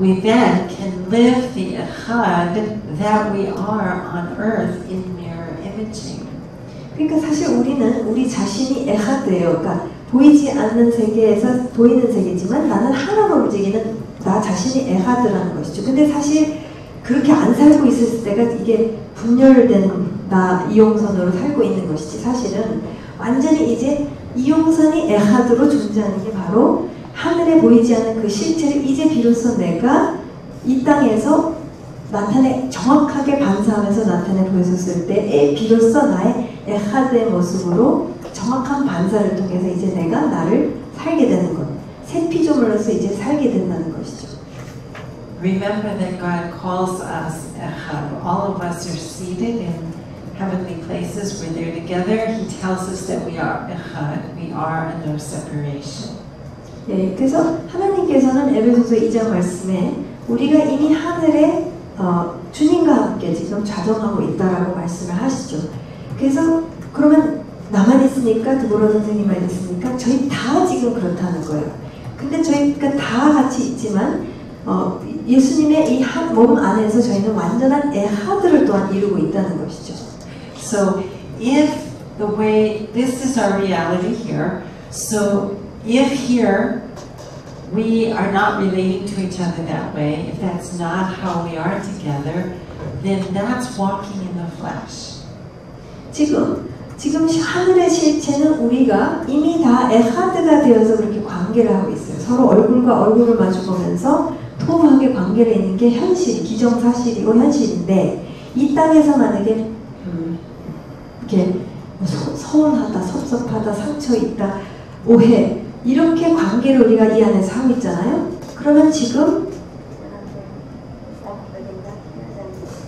We then can live the Echad that we are on earth in mirror imaging. 그러니까 사실 우리는 우리 자신이 에하드예요. 그러니까 보이지 않는 세계에서 보이는 세계지만 나는 하나로 움직이는 나 자신이 에하드라는 것이죠. 근데 사실 그렇게 안 살고 있을 때가 이게 분열된 나 이용선으로 살고 있는 것이지, 사실은 완전히 이제 이용선이 에하드로 존재하는 게 바로 하늘에 보이지 않는 그 실체를 이제 비로소 내가 이 땅에서 정확하게 반사하면서 나타내 보였을 때에 비로소 나의 에하드의 모습으로 정확한 반사를 통해서 이제 내가 나를 살게 되는 것, 새 피조물로서 이제 살게 된다는 것이죠. Remember that God calls us Echad. All of us are seated in heavenly places. We're there together. He tells us that we are Echad. We are no separation. 예, 그래서 하나님께서는 에베소서 2장 말씀에 우리가 이미 하늘에 주님과 함께 지금 좌정하고 있다라고 말씀을 하시죠. 그래서 그러면 나만 있으니까 드보라 선생님만 있으니까 저희 다 지금 그렇다는 거예요. 근데 저희가 다 같이 있지만 예수님의 이 한 몸 안에서 저희는 완전한 에하드를 또한 이루고 있다는 것이죠. So if the way this is our reality here, so if here we are not relating to each other that way, if that's not how we are together, then that's walking in the flesh. 지금 하늘의 실체는 우리가 이미 다 에하드가 되어서 그렇게 관계를 하고 있어요. 서로 얼굴과 얼굴을 마주보면서 토하게 관계를 있는 게 현실, 기정사실이고 현실인데 이 땅에서 만약에 이렇게 서운하다, 섭섭하다, 상처 있다, 오해 이렇게 관계를 우리가 이 안에서 하고 있잖아요. 그러면 지금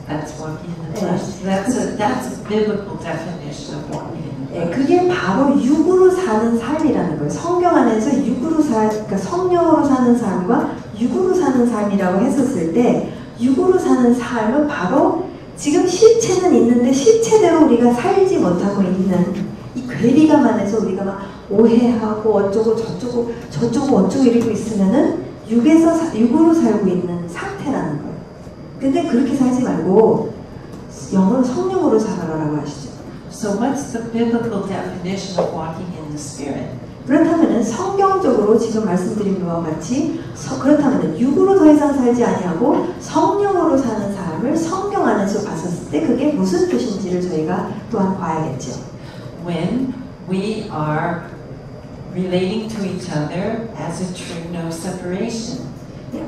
That's walking in the flesh. That's a biblical definition of walking in the flesh. 그게 바로 육으로 사는 삶이라는 거예요. 성경 안에서 그러니까 성령으로 사는 삶과 육으로 사는 삶이라고 했었을 때 육으로 사는 삶은 바로 지금 실체는 있는데 실체대로 우리가 살지 못하고 있는 이 괴리감안에서 우리가 막 오해하고 어쩌고 저쩌고 이러고 있으면은 육으로 살고 있는 상태라는 거예요. 근데 그렇게 살지 말고 영으로 성령으로 살아라라고 하시죠. So what's the biblical definition of walking in the Spirit? 그렇다면은 성경적으로 지금 말씀드린 바와 같이 그렇다면은 육으로 더 이상 살지 아니하고 성령으로 사는 삶을 성경 안에서 봤었을 때 그게 무슨 뜻인지를 저희가 또한 봐야겠죠. When we are relating to each other as a true no separation.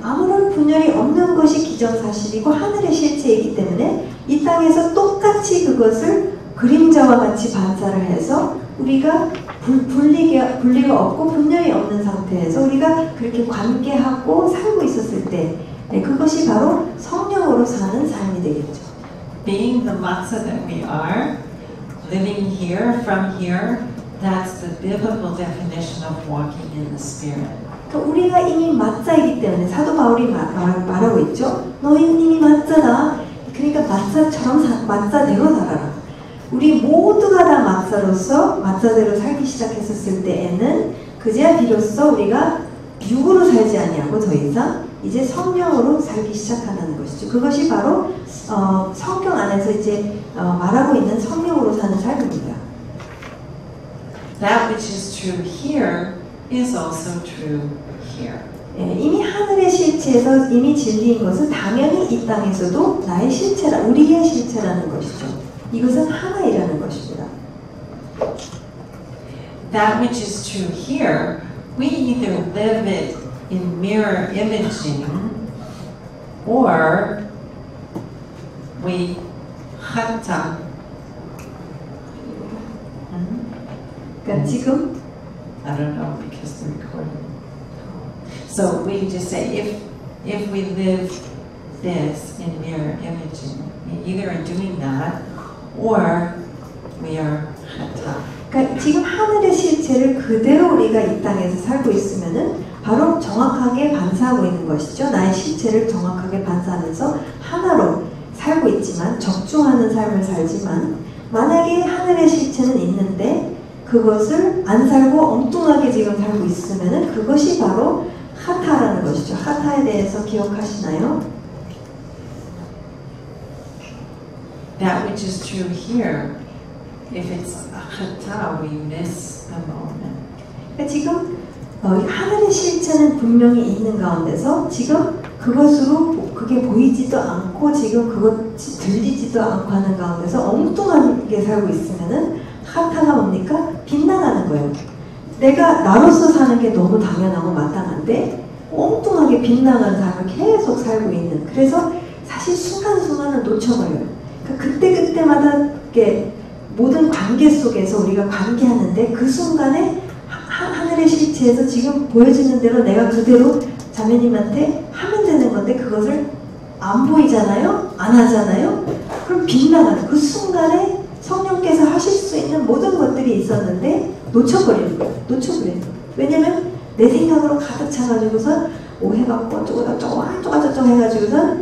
아무런 분열이 없는 것이 기정사실이고 하늘의 실체이기 때문에 이 땅에서 똑같이 그것을 그림자와 같이 반사를 해서 우리가 분리가 없고 분열이 없는 상태에서 우리가 그렇게 관계하고 살고 있었을 때 그것이 바로 성령으로 사는 삶이 되겠죠. Being the matzah that we are, living here, from here, that's the biblical definition of walking in the Spirit. 우리가 이미 마짜이기 때문에 사도 바울이 말하고 있죠. 너희는 이미 마짜다. 그러니까 마짜대로 살아라. 우리 모두가 다 마짜대로 살기 시작했었을 때에는 그제야 비로소 우리가 육으로 살지 아니하고 더 이상 이제 성령으로 살기 시작한다는 것이죠. 그것이 바로 성경 안에서 이제 말하고 있는 성령으로 사는 삶입니다. That which is true here is also true here. 이미 하늘의 실체에서 이미 진리인 것은 당연히 이 땅에서도 나의 우리의 실체라는 것이죠. 이것은 하나이라는 것입니다. That which is true here, we either live it in mirror imaging or we hata. 그러니까 지금 I don't know because the recording. So we just say if we live this in mirror imaging, we either are doing that or we are hatha. 그러니까 지금 하늘의 실체를 그대로 우리가 이 땅에서 살고 있으면은 바로 정확하게 반사하고 있는 것이죠. 나의 실체를 정확하게 반사하면서 하나로 살고 있지만 적중하는 삶을 살지만 만약에 하늘의 실체는 있는데 그것을 안 살고 엉뚱하게 지금 살고 있으면은 그것이 바로 하타라는 것이죠. 하타에 대해서 기억하시나요? That which is true here, if it's hatha, we miss a moment. 그러니까 지금 하늘의 실체는 분명히 있는 가운데서 지금 그것으로 그게 보이지도 않고 지금 그것이 들리지도 않고 하는 가운데서 엉뚱하게 살고 있으면은 하타가 뭡니까? 빗나가는 거예요. 내가 나로서 사는 게 너무 당연하고 마땅한데 엉뚱하게 빗나가는 삶을 계속 살고 있는. 그래서 사실 순간순간을 놓쳐버려요. 그러니까 그때그때마다 이렇게 모든 관계 속에서 우리가 관계하는데 그 순간에 하늘의 실체에서 지금 보여지는 대로 내가 그대로 자매님한테 하면 되는 건데 그것을 안 보이잖아요? 안 하잖아요? 그럼 빗나가는 그 순간에 성령께서 하실 수 있는 모든 것들이 있었는데 놓쳐버리는 거예요. 놓쳐버리는 거예요. 왜냐면 내 생각으로 가득 차가지고서 오해받고 어쩌고 해가지고서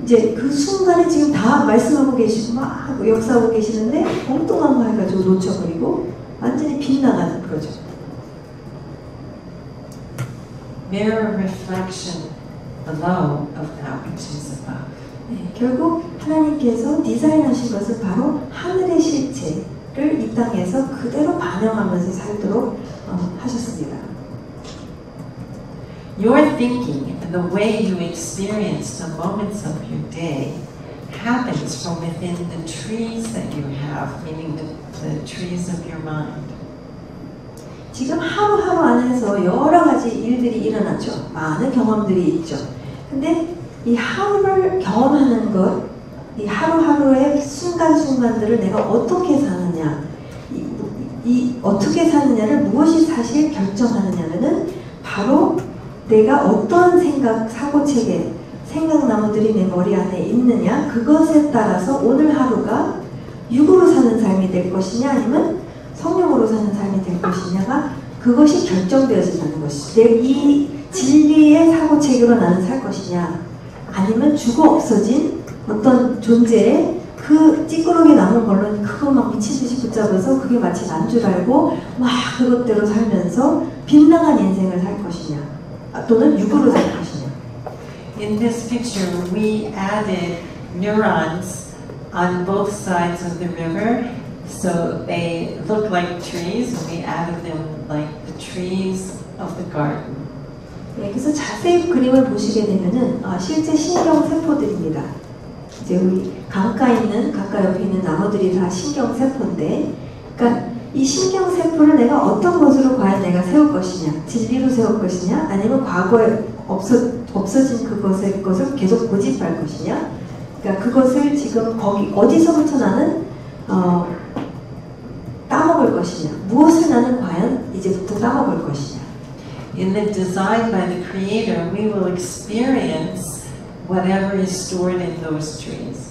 이제 그 순간에 지금 다 말씀하고 계시고 막 역사하고 계시는데 엉뚱한 거 해가지고 놓쳐버리고 완전히 빗나가는 거죠. Mirror reflection below of that which is above. 네, 결국 하나님께서 디자인하신 것은 바로 하늘의 실체를 이 땅에서 그대로 반영하면서 살도록 하셨습니다. Your thinking and the way you experience the moments of your day happens from within the trees that you have, meaning the trees of your mind. 지금 하루하루 안에서 여러 가지 일들이 일어나죠. 많은 경험들이 있죠. 근데 이 하루를 경험하는 것, 이 하루하루의 순간순간들을 내가 어떻게 사느냐, 이 어떻게 사느냐를 무엇이 사실 결정하느냐면은 바로 내가 어떠한 생각, 사고체계, 생각나무들이 내 머리 안에 있느냐, 그것에 따라서 오늘 하루가 육으로 사는 삶이 될 것이냐 아니면 성령으로 사는 삶이 될 것이냐가 그것이 결정되어진다는 것이죠. 이 진리의 사고체계로 나는 살 것이냐 아니면 죽어 없어진 어떤 존재의 그 찌끄러기 남은 걸로 그거 막 미친듯이 붙잡아서 그게 마치 난 줄 알고 막 그것대로 살면서 빗나간 인생을 살 것이냐 또는 육으로 살 것이냐. In this picture, we added neurons on both sides of the river, so they look like trees, and we added them like the trees of the garden. 네, 그래서 자세히 그림을 보시게 되면은 실제 신경 세포들입니다. 이제 우리 강가 옆에 있는 나무들이 다 신경 세포인데, 그러니까 이 신경 세포를 내가 어떤 것으로 과연 내가 세울 것이냐, 진리로 세울 것이냐, 아니면 과거에 없어진 것을 계속 고집할 것이냐, 그러니까 그것을 지금 거기 어디서부터 나는 따먹을 것이냐, 무엇을 나는 과연 이제부터 따먹을 것이냐. In the design by the Creator, we will experience whatever is stored in those trees.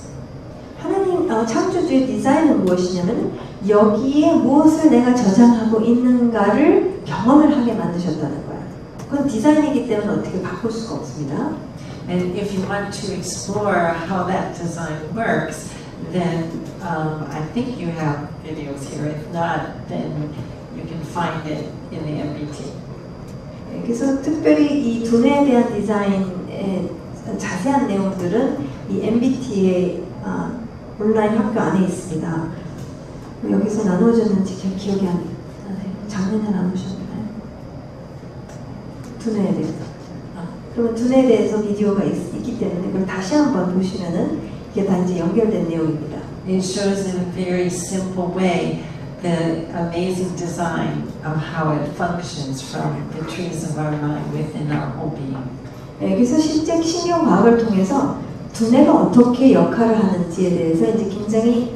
하나님 창조주의 디자인은 무엇이냐면 여기에 무엇을 내가 저장하고 있는가를 경험을 하게 만드셨다는 거야. 그건 디자인이기 때문에 어떻게 바꿀 수가 없습니다. And if you want to explore how that design works, then I think you have videos here. If not, then you can find it in the MBT. 그래서 특별히 이 두뇌에 대한 디자인의 자세한 내용들은 이 MBT의 온라인 학교 안에 있습니다. 여기서 나누어졌는지 기억이 안 나요. 작년에 나누셨나요? 두뇌에 대해서. 그러면 두뇌에 대해서 비디오가 있기 때문에 그걸 다시 한번 보시면은 이게 다 이제 연결된 내용입니다. It shows in a very simple way the amazing design of how it functions from the trees of our mind within our whole being. 네, 그래서 실제 신경과학을 통해서 두뇌가 어떻게 역할을 하는지에 대해서 이제 굉장히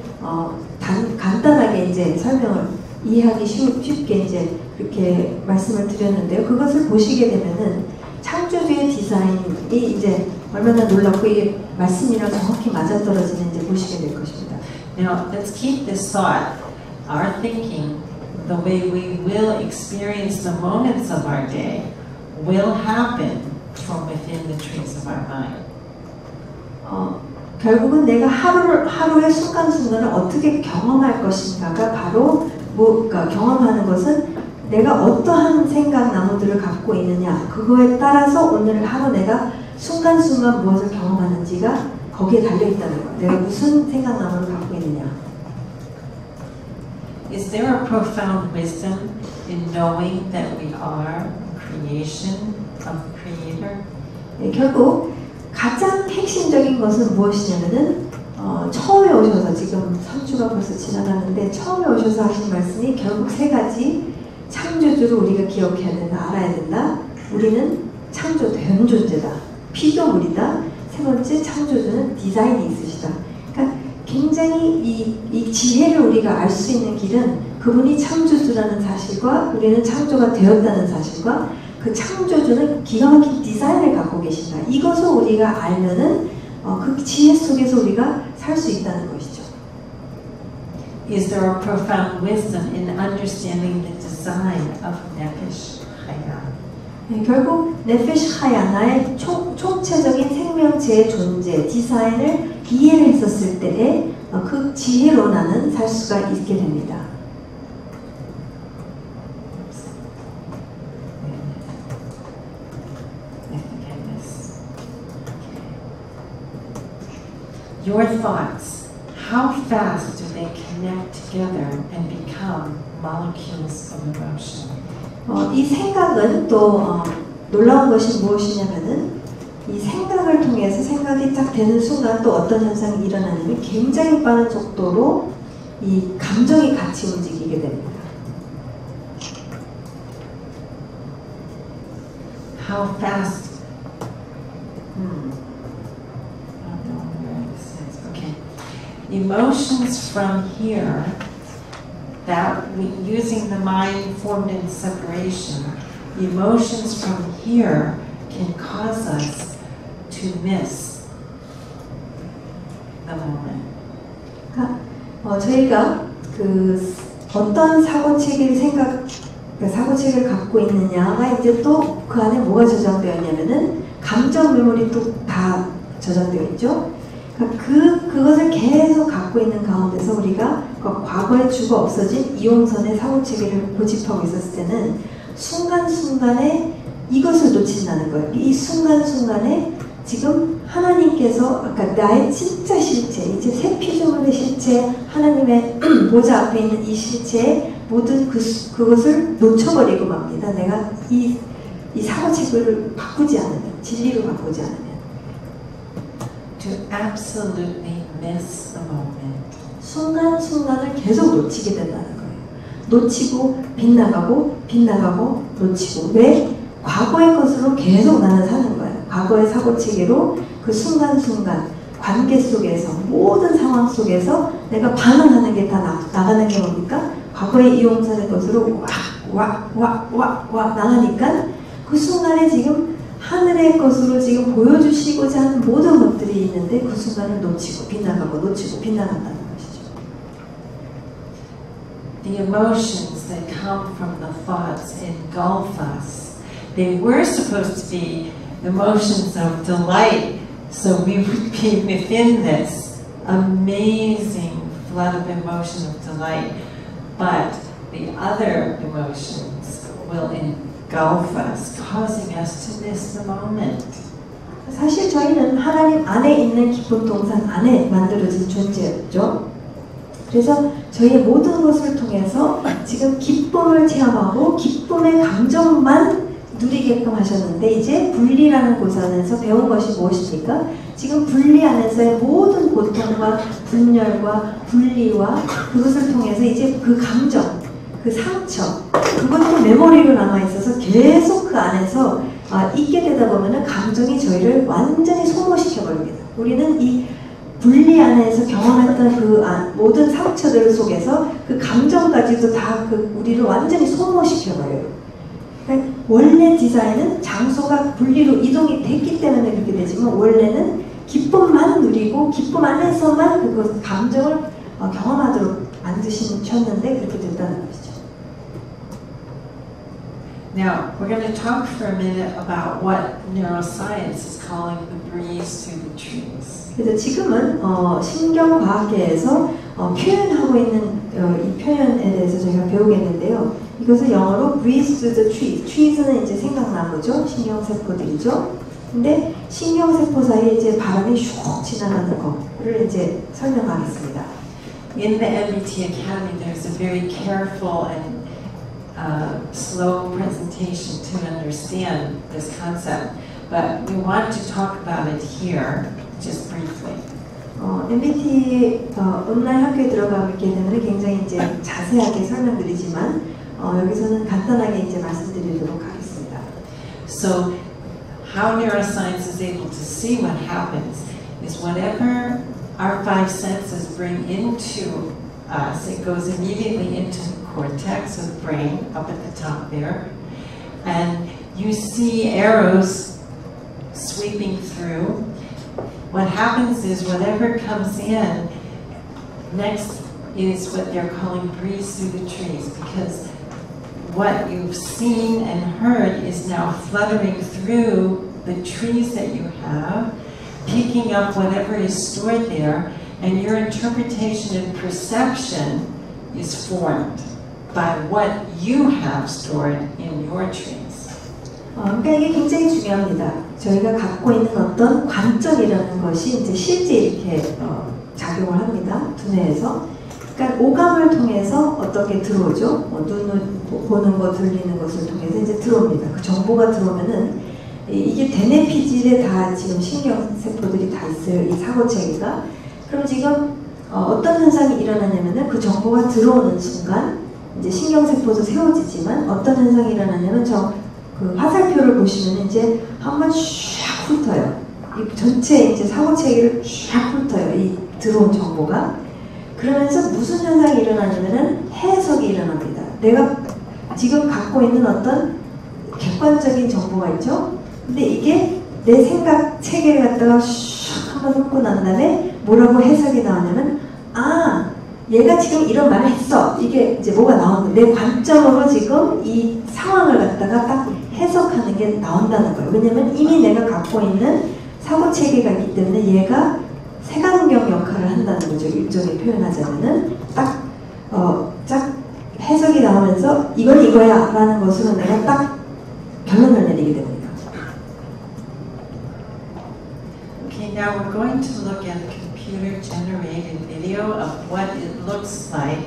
간단하게 이제 설명을 이해하기 쉽게 이제 이렇게 말씀을 드렸는데요. 그것을 보시게 되면은 창조주의 디자인이 이제 얼마나 놀랍고 이게 말씀이랑 정확히 맞아떨어지는지 보시게 될 것입니다. Now, let's keep this thought, our thinking, the way we will experience the moments of our day will happen from within the trees of our mind. 결국은 내가 하루의 순간순간을 어떻게 경험할 것인가가 바로 그러니까 경험하는 것은 내가 어떠한 생각 나무들을 갖고 있느냐 그거에 따라서 오늘 하루 내가 순간순간 무엇을 경험하는지가 거기에 달려있다는 거예요. 내가 무슨 생각 나무를 갖고 있느냐. Is there a profound wisdom in knowing that we are a creation of the Creator? 네, 결국 가장 핵심적인 것은 무엇이냐면은 처음에 오셔서 지금 3주가 벌써 지나가는데 처음에 오셔서 하신 말씀이 결국 세 가지 창조주를 우리가 기억해야 된다, 알아야 된다. 우리는 창조된 존재다. 피조물이다. 세 번째 창조주는 디자인이 있으시다. 그러니까 굉장히 이 지혜를 우리가 알 수 있는 길은 그분이 창조주라는 사실과 우리는 창조가 되었다는 사실과 그 창조주는 기가 막힌 디자인을 갖고 계신다. 이것을 우리가 알면은 그 지혜 속에서 우리가 살 수 있다는 것이죠. Is there a profound wisdom in understanding the design of Nefesh Chaya? 네, 결국 네페시 하야 나의 총체적인 생명체의 존재, 디자인을 이해를 했었을 때에 그 지혜로 나는 살 수가 있게 됩니다. Your thoughts, how fast do they connect together and become molecules of emotion? 이 생각은 또 놀라운 것이 무엇이냐면은 이 생각을 통해서 생각이 딱 되는 순간 또 어떤 현상이 일어나냐면 굉장히 빠른 속도로 이 감정이 같이 움직이게 됩니다. How fast? Okay. Emotions from here that using the mind formed in separation, emotions from here can cause us to miss the moment. 그러니까 저희가 그 어떤 사고체계를 갖고 있느냐가 이제 또 그 안에 뭐가 저장되어 있냐면은 감정 메모리 또 다 저장되어 있죠. 그러니까 그것을 계속 갖고 있는 가운데서 우리가 과거에 죽어 없어진 이용선의 사고체계를 고집하고 있었을 때는 순간순간에 이것을 놓친다는 거예요. 이 순간순간에 지금 하나님께서 아까 나의 진짜 실체, 이제 새 피조물의 실체, 하나님의 보좌 앞에 있는 이 실체의 모든 그것을 놓쳐버리고 맙니다. 내가 이 사고체계를 바꾸지 않으면, 진리로 바꾸지 않으면. To absolutely miss the moment. 순간순간을 계속 놓치게 된다는 거예요. 놓치고 빗나가고 놓치고. 왜? 과거의 것으로 계속 나는 사는 거예요. 과거의 사고체계로 그 순간순간 관계 속에서 모든 상황 속에서 내가 반응하는 게 다 나가는 게 뭡니까? 과거의 이용선의 것으로 와 나가니까 그 순간에 지금 하늘의 것으로 지금 보여주시고자 하는 모든 것들이 있는데 그 순간을 놓치고 빗나간다는 것이죠. The emotions that come from the thoughts engulf us. They were supposed to be emotions of delight, so we would be within this amazing flood of emotion of delight. But the other emotions will engulf us, causing us to miss the moment. 사실 저희는 하나님 안에 있는 기쁨 동산 안에 만들어진 존재였죠. 그래서 저희의 모든 것을 통해서 지금 기쁨을 체험하고 기쁨의 감정만 누리게끔 하셨는데 이제 분리라는 곳 안에서 배운 것이 무엇입니까? 지금 분리 안에서의 모든 고통과 분열과 분리와 그것을 통해서 이제 그 감정, 그 상처, 그것도 메모리로 남아있어서 계속 그 안에서 있게 되다 보면은 감정이 저희를 완전히 소모시켜버립니다. 우리는 이 분리 안에서 경험했던 그 모든 상처들 속에서 그 감정까지도 다 그 우리를 완전히 소모시켜버려요. 그러니까 원래 디자인은 장소가 분리로 이동이 됐기 때문에 그렇게 되지만 원래는 기쁨만 누리고 기쁨 안에서만 그 감정을 경험하도록 만드셨는데 그렇게 됐다는 것이죠. Now, we're going to talk for a minute about what neuroscience is calling the breeze through the trees. 그래서 지금은 신경과학계에서 표현하고 있는 이 표현에 대해서 저희가 배우겠는데요. 이것을 영어로 breeze through the trees. trees는 이제 생각나무죠. 신경세포들이죠. 근데 신경세포 사이에 이제 바람이 슉 지나가는 거를 이제 설명하겠습니다. In the MBT Academy, there's a very careful and slow presentation to understand this concept, but we want to talk about it here, just briefly. MBT 온라인 학교에 들어가게 되면 굉장히 이제 자세하게 설명드리지만 여기서는 간단하게 이제 말씀드리도록 하겠습니다. So, how neuroscience is able to see what happens is whatever our five senses bring into us, it goes immediately into the cortex of the brain, up at the top there, and you see arrows sweeping through. What happens is whatever comes in, next is what they're calling breeze through the trees, because what you've seen and heard is now fluttering through the trees that you have, picking up whatever is stored there, and your interpretation and perception is formed by what you have stored in your trees. 그러니까 이게 굉장히 중요합니다. 저희가 갖고 있는 어떤 관점이라는 것이 이제 실제 이렇게 작용을 합니다. 두뇌에서. 그러니까 오감을 통해서 어떻게 들어오죠? 눈을 보는 거, 들리는 것을 통해서 이제 들어옵니다. 그 정보가 들어오면은 이게 대뇌 피질에 다 지금 신경세포들이 다 있어요. 이 사고체계가. 그럼 지금 어떤 현상이 일어나냐면은 그 정보가 들어오는 순간 이제 신경세포도 세워지지만 어떤 현상이 일어나냐면 그 화살표를 보시면 이제 한번 샥 훑어요. 이 전체 이제 사고체계를 샥 훑어요. 이 들어온 정보가. 그러면서 무슨 현상이 일어나냐면은 해석이 일어납니다. 내가 지금 갖고 있는 어떤 객관적인 정보가 있죠? 근데 이게 내 생각 체계를 갖다가 슉 한번 훑고 난 다음에 뭐라고 해석이 나오냐면 얘가 지금 이런 말을 했어. 이게 이제 뭐가 나오는 내 관점으로 지금 이 상황을 갖다가 딱 해석하는 게 나온다는 거예요. 왜냐면 이미 내가 갖고 있는 사고 체계가 있기 때문에 얘가 색안경 역할을 한다는 거죠. 일종의 표현하자면은 딱 해석이 나오면서 이건 이거야 라는 것으로 내가 딱 결론을 내리게 됩니다. Okay, now we're going to look at a computer-generated video of what it looks like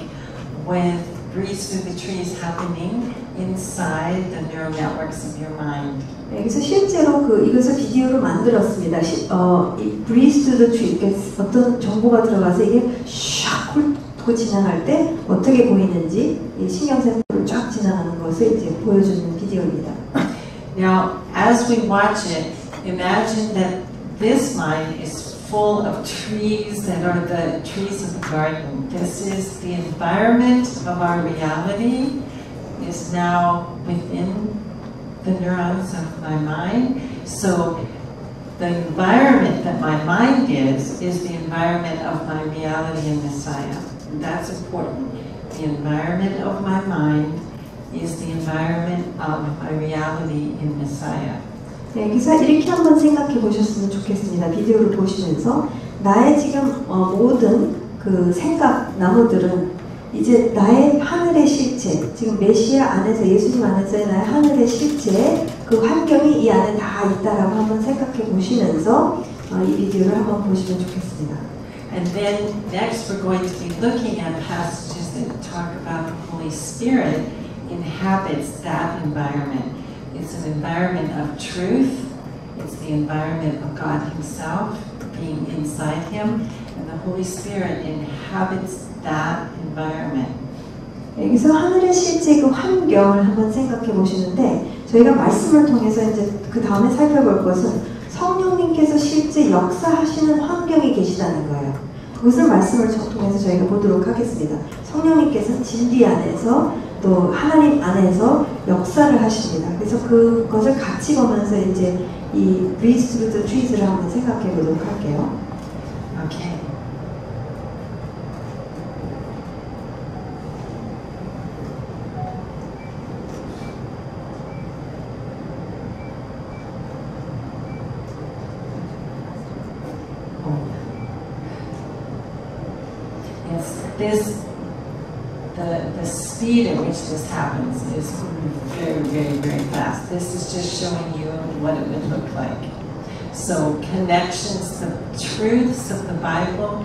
with breeze through the trees happening inside the neural networks of your mind. 여기서 실제로 이것을 비디오로 만들었습니다. 이 breeze through the tree, 이렇게 어떤 정보가 들어가서 이게 샥 훑고 지나갈 때 어떻게 보이는지 이 신경세포를 쫙 지나가는 것을 이제 보여주는 비디오입니다. Now, as we watch it, imagine that this mind is full of trees that are the trees of the garden. This is the environment of our reality is now within the neurons of my mind. So the environment that my mind is the environment of my reality in Messiah. And that's important. The environment of my mind is the environment of my reality in Messiah. 네, 그래서 이렇게 한번 생각해 보셨으면 좋겠습니다. 비디오를 보시면서 나의 지금 모든 그 생각 나무들은 이제 나의 하늘의 실체, 지금 메시아 안에서 예수님 안에서의 나의 하늘의 실체, 그 환경이 이 안에 다 있다라고 한번 생각해 보시면서 이 비디오를 한번 보시면 좋겠습니다. And then next we're going to be looking at passages that talk about the Holy Spirit inhabits that environment. It's an environment of truth. It's the environment of God Himself being inside Him, and the Holy Spirit inhabits that environment. 여기서 하늘의 실제 그 환경을 한번 생각해 보시는데 저희가 말씀을 통해서 이제 그 다음에 살펴볼 것은 성령님께서 실제 역사하시는 환경에 계시다는 거예요. 그것을 말씀을 통해서 저희가 보도록 하겠습니다. 성령님께서 진리 안에서 또 하나님 안에서 역사를 하십니다. 그래서 그것을 같이 보면서 이제 이 Breathe Through the Trees를 한번 생각해 보도록 할게요. Okay. Yes, the speed at which this happens is very, very, very fast. This is just showing you what it would look like. So connections, the truths of the Bible,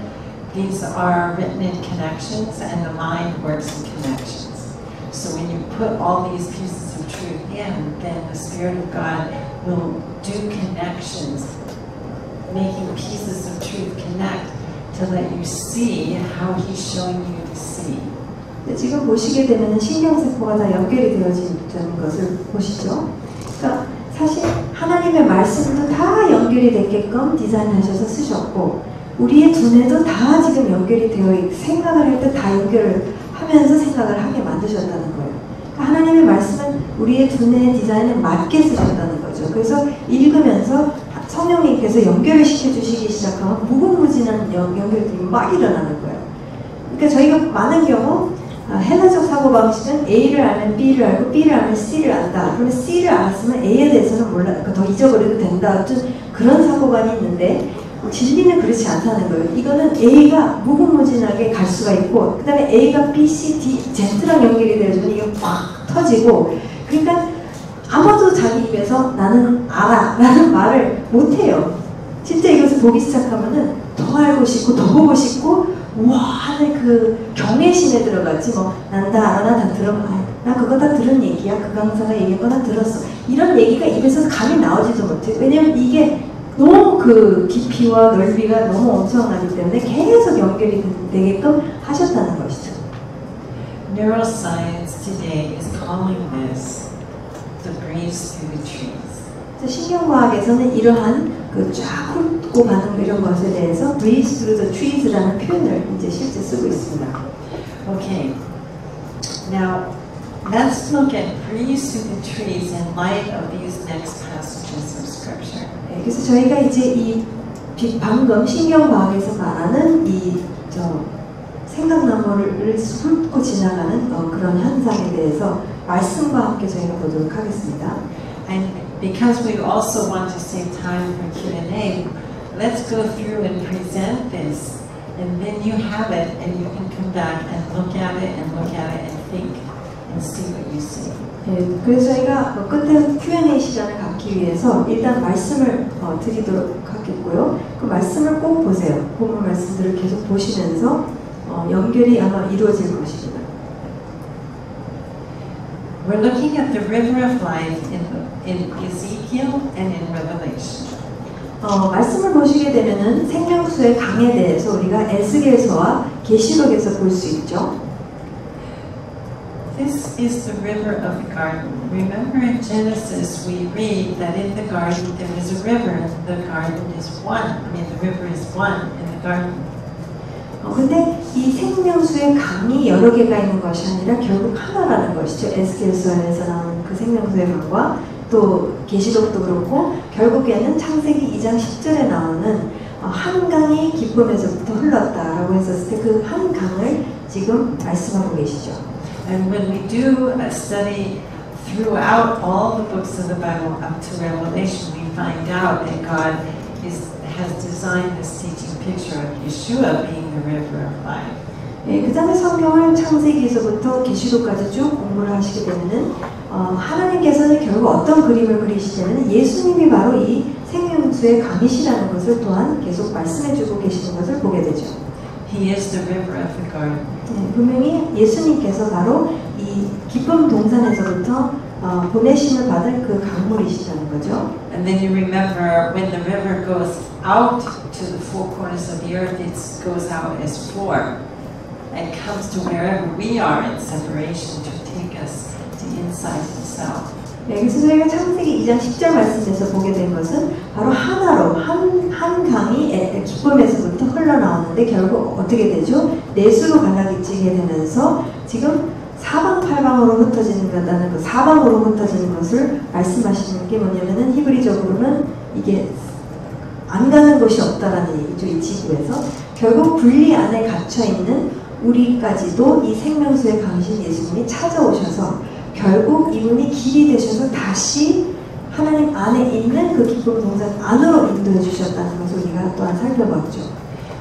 these are written in connections, and the mind works in connections. So when you put all these pieces of truth in, then the Spirit of God will do connections, making pieces of truth connect to let you see how He's showing you to see. 지금 보시게 되면 신경세포가 다 연결이 되어지는 것을 보시죠. 그러니까 사실 하나님의 말씀도 다 연결이 되게끔 디자인하셔서 쓰셨고 우리의 두뇌도 다 지금 연결이 되어 생각을 할 때 다 연결을 하면서 생각을 하게 만드셨다는 거예요. 그러니까 하나님의 말씀은 우리의 두뇌의 디자인에 맞게 쓰셨다는 거죠. 그래서 읽으면서 성령님께서 연결을 시켜주시기 시작하면 무궁무진한 연결들이 막 일어나는 거예요. 그러니까 저희가 많은 경우 헬라적 사고방식은 A를 알면 B를 알고 B를 알면 C를 안다. 그러면 C를 알았으면 A에 대해서는 몰라, 더 잊어버려도 된다. 어떤 그런 사고관이 있는데 진리는 그렇지 않다는 거예요. 이거는 A가 무궁무진하게 갈 수가 있고 그 다음에 A가 B, C, D, Z랑 연결이 되어주면 이게 팍 터지고 그러니까 아무도 자기 입에서 나는 알아 라는 말을 못해요. 진짜 이것을 보기 시작하면은 더 알고 싶고 더 보고 싶고 와 하는 그 경외심에 들어갔지 뭐 난 다 알아 나 다 들어 나 그거 다 들은 얘기야 그 강사가 얘기한 거 다 들었어 이런 얘기가 입에서 감이 나오지도 못해. 왜냐면 이게 너무 그 깊이와 넓이가 너무 엄청나기 때문에 계속 연결이 되게끔 하셨다는 것이죠. Neuroscience today is calling this the breeze through the trees. 신경과학에서는 이러한 그 쫙 훑고 가는 이런 것에 대해서 breeze through the trees라는 표현을 이제 실제 쓰고 있습니다. Okay. Now let's look at breeze through the trees in light of these next passages of scripture. 네, 그래서 저희가 이제 이 방금 신경과학에서 말하는 이 생각나무를 훑고 지나가는 그런 현상에 대해서 말씀과 함께 저희가 보도록 하겠습니다. And because we also want to save time for Q&A, let's go through and present this, and then you have it, and you can come back and look at it and look at it and think and see what you see. 네, 그래서 저희가 끝에 Q&A 시간을 갖기 위해서 일단 말씀을 드리도록 하겠고요. 그 말씀을 꼭 보세요. 본문 말씀들을 계속 보시면서 연결이 아마 이루어질 것입니다. We're looking at the river of life in Ezekiel and in Revelation. 말씀을 보시게 되면은 생명수의 강에 대해서 우리가 에스겔서와 계시록에서 볼 수 있죠. This is the river of the garden. Remember in Genesis we read that in the garden there is a river and the garden is one. I mean the river is one in the garden. 근데 이 생명수의 강이 여러 개가 있는 것이 아니라 결국 하나라는 것이죠. 에스겔서에서 나오는 그 생명수의 강과 또 계시록도 그렇고 결국에는 창세기 2장 10절에 나오는 한 강이 기쁨에서부터 흘렀다라고 했었을 때 그 한 강을 지금 말씀하고 계시죠. And when we do a study throughout all the books of the Bible up to Revelation, we find out that God has designed this teaching picture of Yeshua being the river of life. 예, 그 다음에 성경을 창세기에서부터 계시록까지 쭉 공부를 하시게 되면은 하나님께서는 결국 어떤 그림을 그리시냐면 예수님이 바로 이 생명수의 강이시라는 것을 또한 계속 말씀해주고 계시는 것을 보게 되죠. He is the river of the garden. 네, 분명히 예수님께서 바로 이 기쁨 동산에서부터 보내심을 받은 그 강물이시라는 거죠. And then you remember when the river goes out to the four corners of the earth, it goes out as four and comes to wherever we are in separation to take us to inside Himself. 네, 그래서 저희가 창세기 2장 10절 말씀에서 보게 된 것은 바로 하나로 한 강이 기쁨에서부터 흘러나오는데 결국 어떻게 되죠? 넷으로 갈라지게 되면서 지금 사방팔방으로 흩어지는 그 사방으로 흩어지는 것을 말씀하시는 게 뭐냐면은 히브리적으로는 이게 안 가는 곳이 없다라는 얘기죠. 이 지구에서 결국 분리 안에 갇혀 있는 우리까지도 이 생명수의 강이신 예수님이 찾아오셔서 결국 이분이 길이 되셔서 다시 하나님 안에 있는 그 기쁨 동산 안으로 인도해 주셨다는 것을 우리가 또한 살펴봤죠.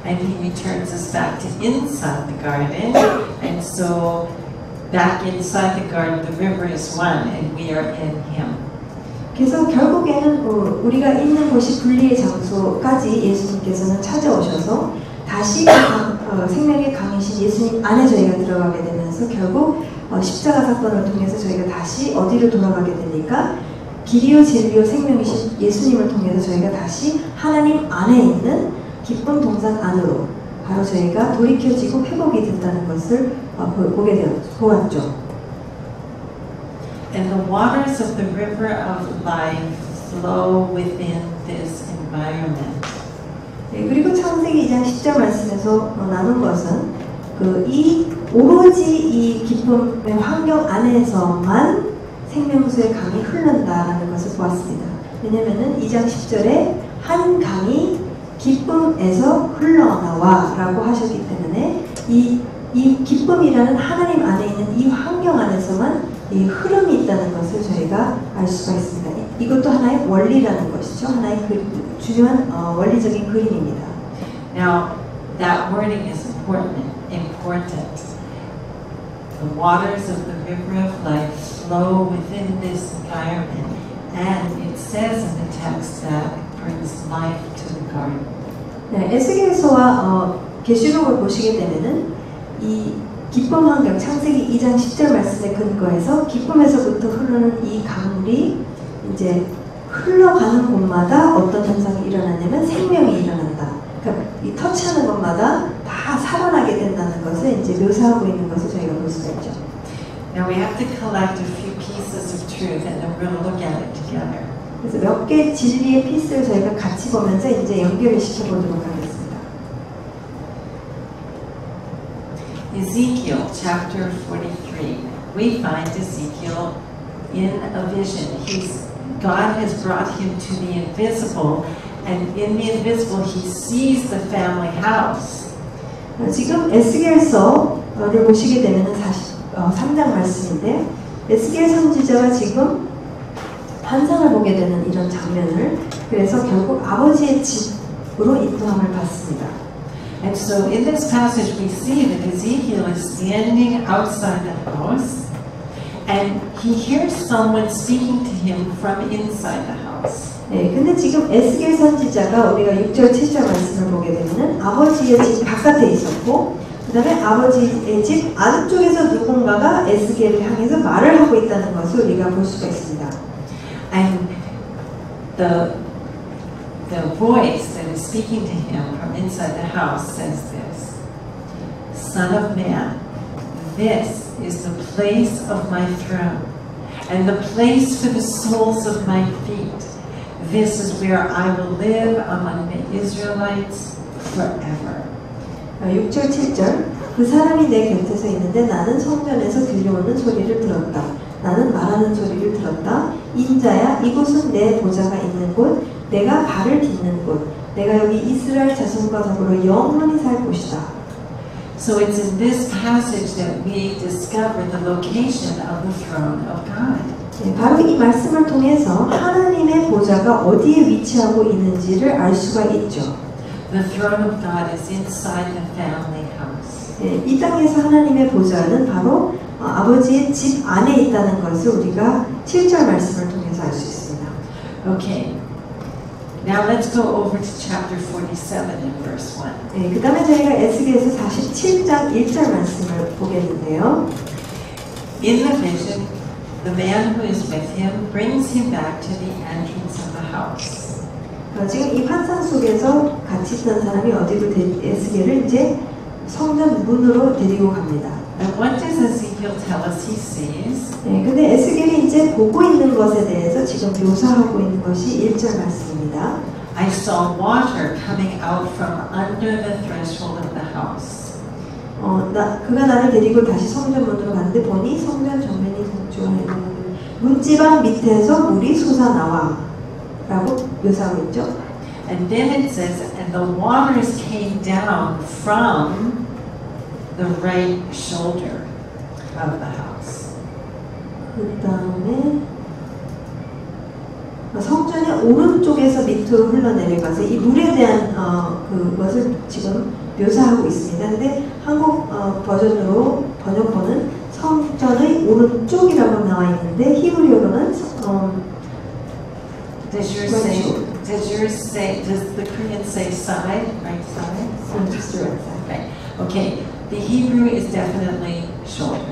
And he returns us back to inside the garden, and so back inside the garden, the river is one, and we are in him. 그래서 결국에는 우리가 있는 곳이 분리의 장소까지 예수님께서는 찾아오셔서 다시 생명의 강이신 예수님 안에 저희가 들어가게 되면서 결국 십자가 사건을 통해서 저희가 다시 어디로 돌아가게 됩니까? 길이요 진리요 생명이신 예수님을 통해서 저희가 다시 하나님 안에 있는 기쁨 동산 안으로 바로 저희가 돌이켜지고 회복이 된다는 것을 보았죠. And the waters of the river of life flow within this environment. 네, 그리고 창세기 2장 10절 말씀에서 나눈 것은 오로지 이 기쁨의 환경 안에서만 생명수의 강이 흐른다라는 것을 보았습니다. 왜냐면은 2장 10절에 한 강이 기쁨에서 흘러나와 라고 하셨기 때문에 이 기쁨이라는 하나님 안에 있는 이 환경 안에서만 이 흐름이 있다는 것을 저희가 알 수가 있습니다. 이것도 하나의 원리라는 것이죠. 하나의 중요한 원리적인 그림입니다. Now, that wording is important. The waters of the river of life flow within this environment, and it says in the text that it brings life to the garden. 네, 에스겔서와 계시록을 보시게 되면은 이 기쁨 환경, 창세기 2장 10절 말씀에 근거해서 기쁨에서부터 흐르는 이 강물이 이제 흘러가는 곳마다 어떤 현상이 일어나냐면 생명이 일어난다. 그러니까 이 터치하는 곳마다 다 살아나게 된다는 것을 이제 묘사하고 있는 것을 저희가 볼 수가 있죠. Now we have to collect a few pieces of truth, and then we're going to look at it together. 그래서 몇 개 진리의 피스를 저희가 같이 보면서 이제 연결을 시켜보도록 하겠습니다. Ezekiel chapter 43. We find Ezekiel in a vision. God has brought him to the invisible, and in the invisible he sees the family house. 지금 에스겔서를 보시게 되면 3장 말씀인데 에스겔 선지자가 지금 환상을 보게 되는 이런 장면을 그래서 결국 아버지의 집으로 인도함을 받습니다. And so in this passage we see that Ezekiel is standing outside the house and he hears someone speaking to him from inside the house. 네, 근데 지금 에스겔 선지자가 우리가 6절 7절 말씀을 보게 되면은 아버지의 집 바깥에 있었고 그 다음에 아버지의 집 안쪽에서 누군가가 에스겔을 향해서 말을 하고 있다는 것을 우리가 볼 수가 있습니다. And the voice that is speaking to him from inside the house says this: Son of man, this is the place of my throne and the place for the soles of my feet. This is where I will live among the Israelites forever. 6절 7절 그 사람이 내 곁에서 있는데 나는 성전에서 들려오는 소리를 들었다. 나는 말하는 소리를 들었다. 인자야 이곳은 내 보좌가 있는 곳 내가 발을 딛는 곳 내가 여기 이스라엘 자손과 더불어 영원히 살 곳이다. So it's in this passage that we discover the location of the throne of God. 네, 바로 이 말씀을 통해서 하나님의 보좌가 어디에 위치하고 있는지를 알 수가 있죠. The throne of God is inside the family house. 네, 이 땅에서 하나님의 보좌는 바로 아버지의 집 안에 있다는 것을 우리가 7절 말씀을 통해서 알 수 있습니다. Okay. Now let's go over to chapter 47 and verse 1. 네, 그 다음에 저희가 에스겔서 47장 1절 말씀을 보겠는데요. In the vision, the man who is with him brings him back to the entrance of the house. 지금 이 환상 속에서 같이 있던 사람이 어디로 에스겔을 이제 성전 문으로 데리고 갑니다. And what does Ezekiel tell us he sees? 네, 근데 에스겔이 이제 보고 있는 것에 대해서 지금 묘사하고 있는 것이 1절 말씀입니다. I saw water coming out from under the threshold of the house. 그가 나를 데리고 다시 성전문으로 갔는데 보니 성전 정면이 동쪽에 문지방 밑에서 물이 솟아나와 라고 묘사하고 있죠. And then it says, and the waters came down from the right shoulder of the house. 그 다음에 성전의 오른쪽에서 밑으로 흘러내려가서 이 물에 대한 그것을 지금 묘사하고 있습니다. 근데 한국 버전으로 번역본은 성전의 오른쪽이라고 나와 있는데 히브리어로는 does the Korean say side, right side? Right. Okay. The Hebrew is definitely shoulder.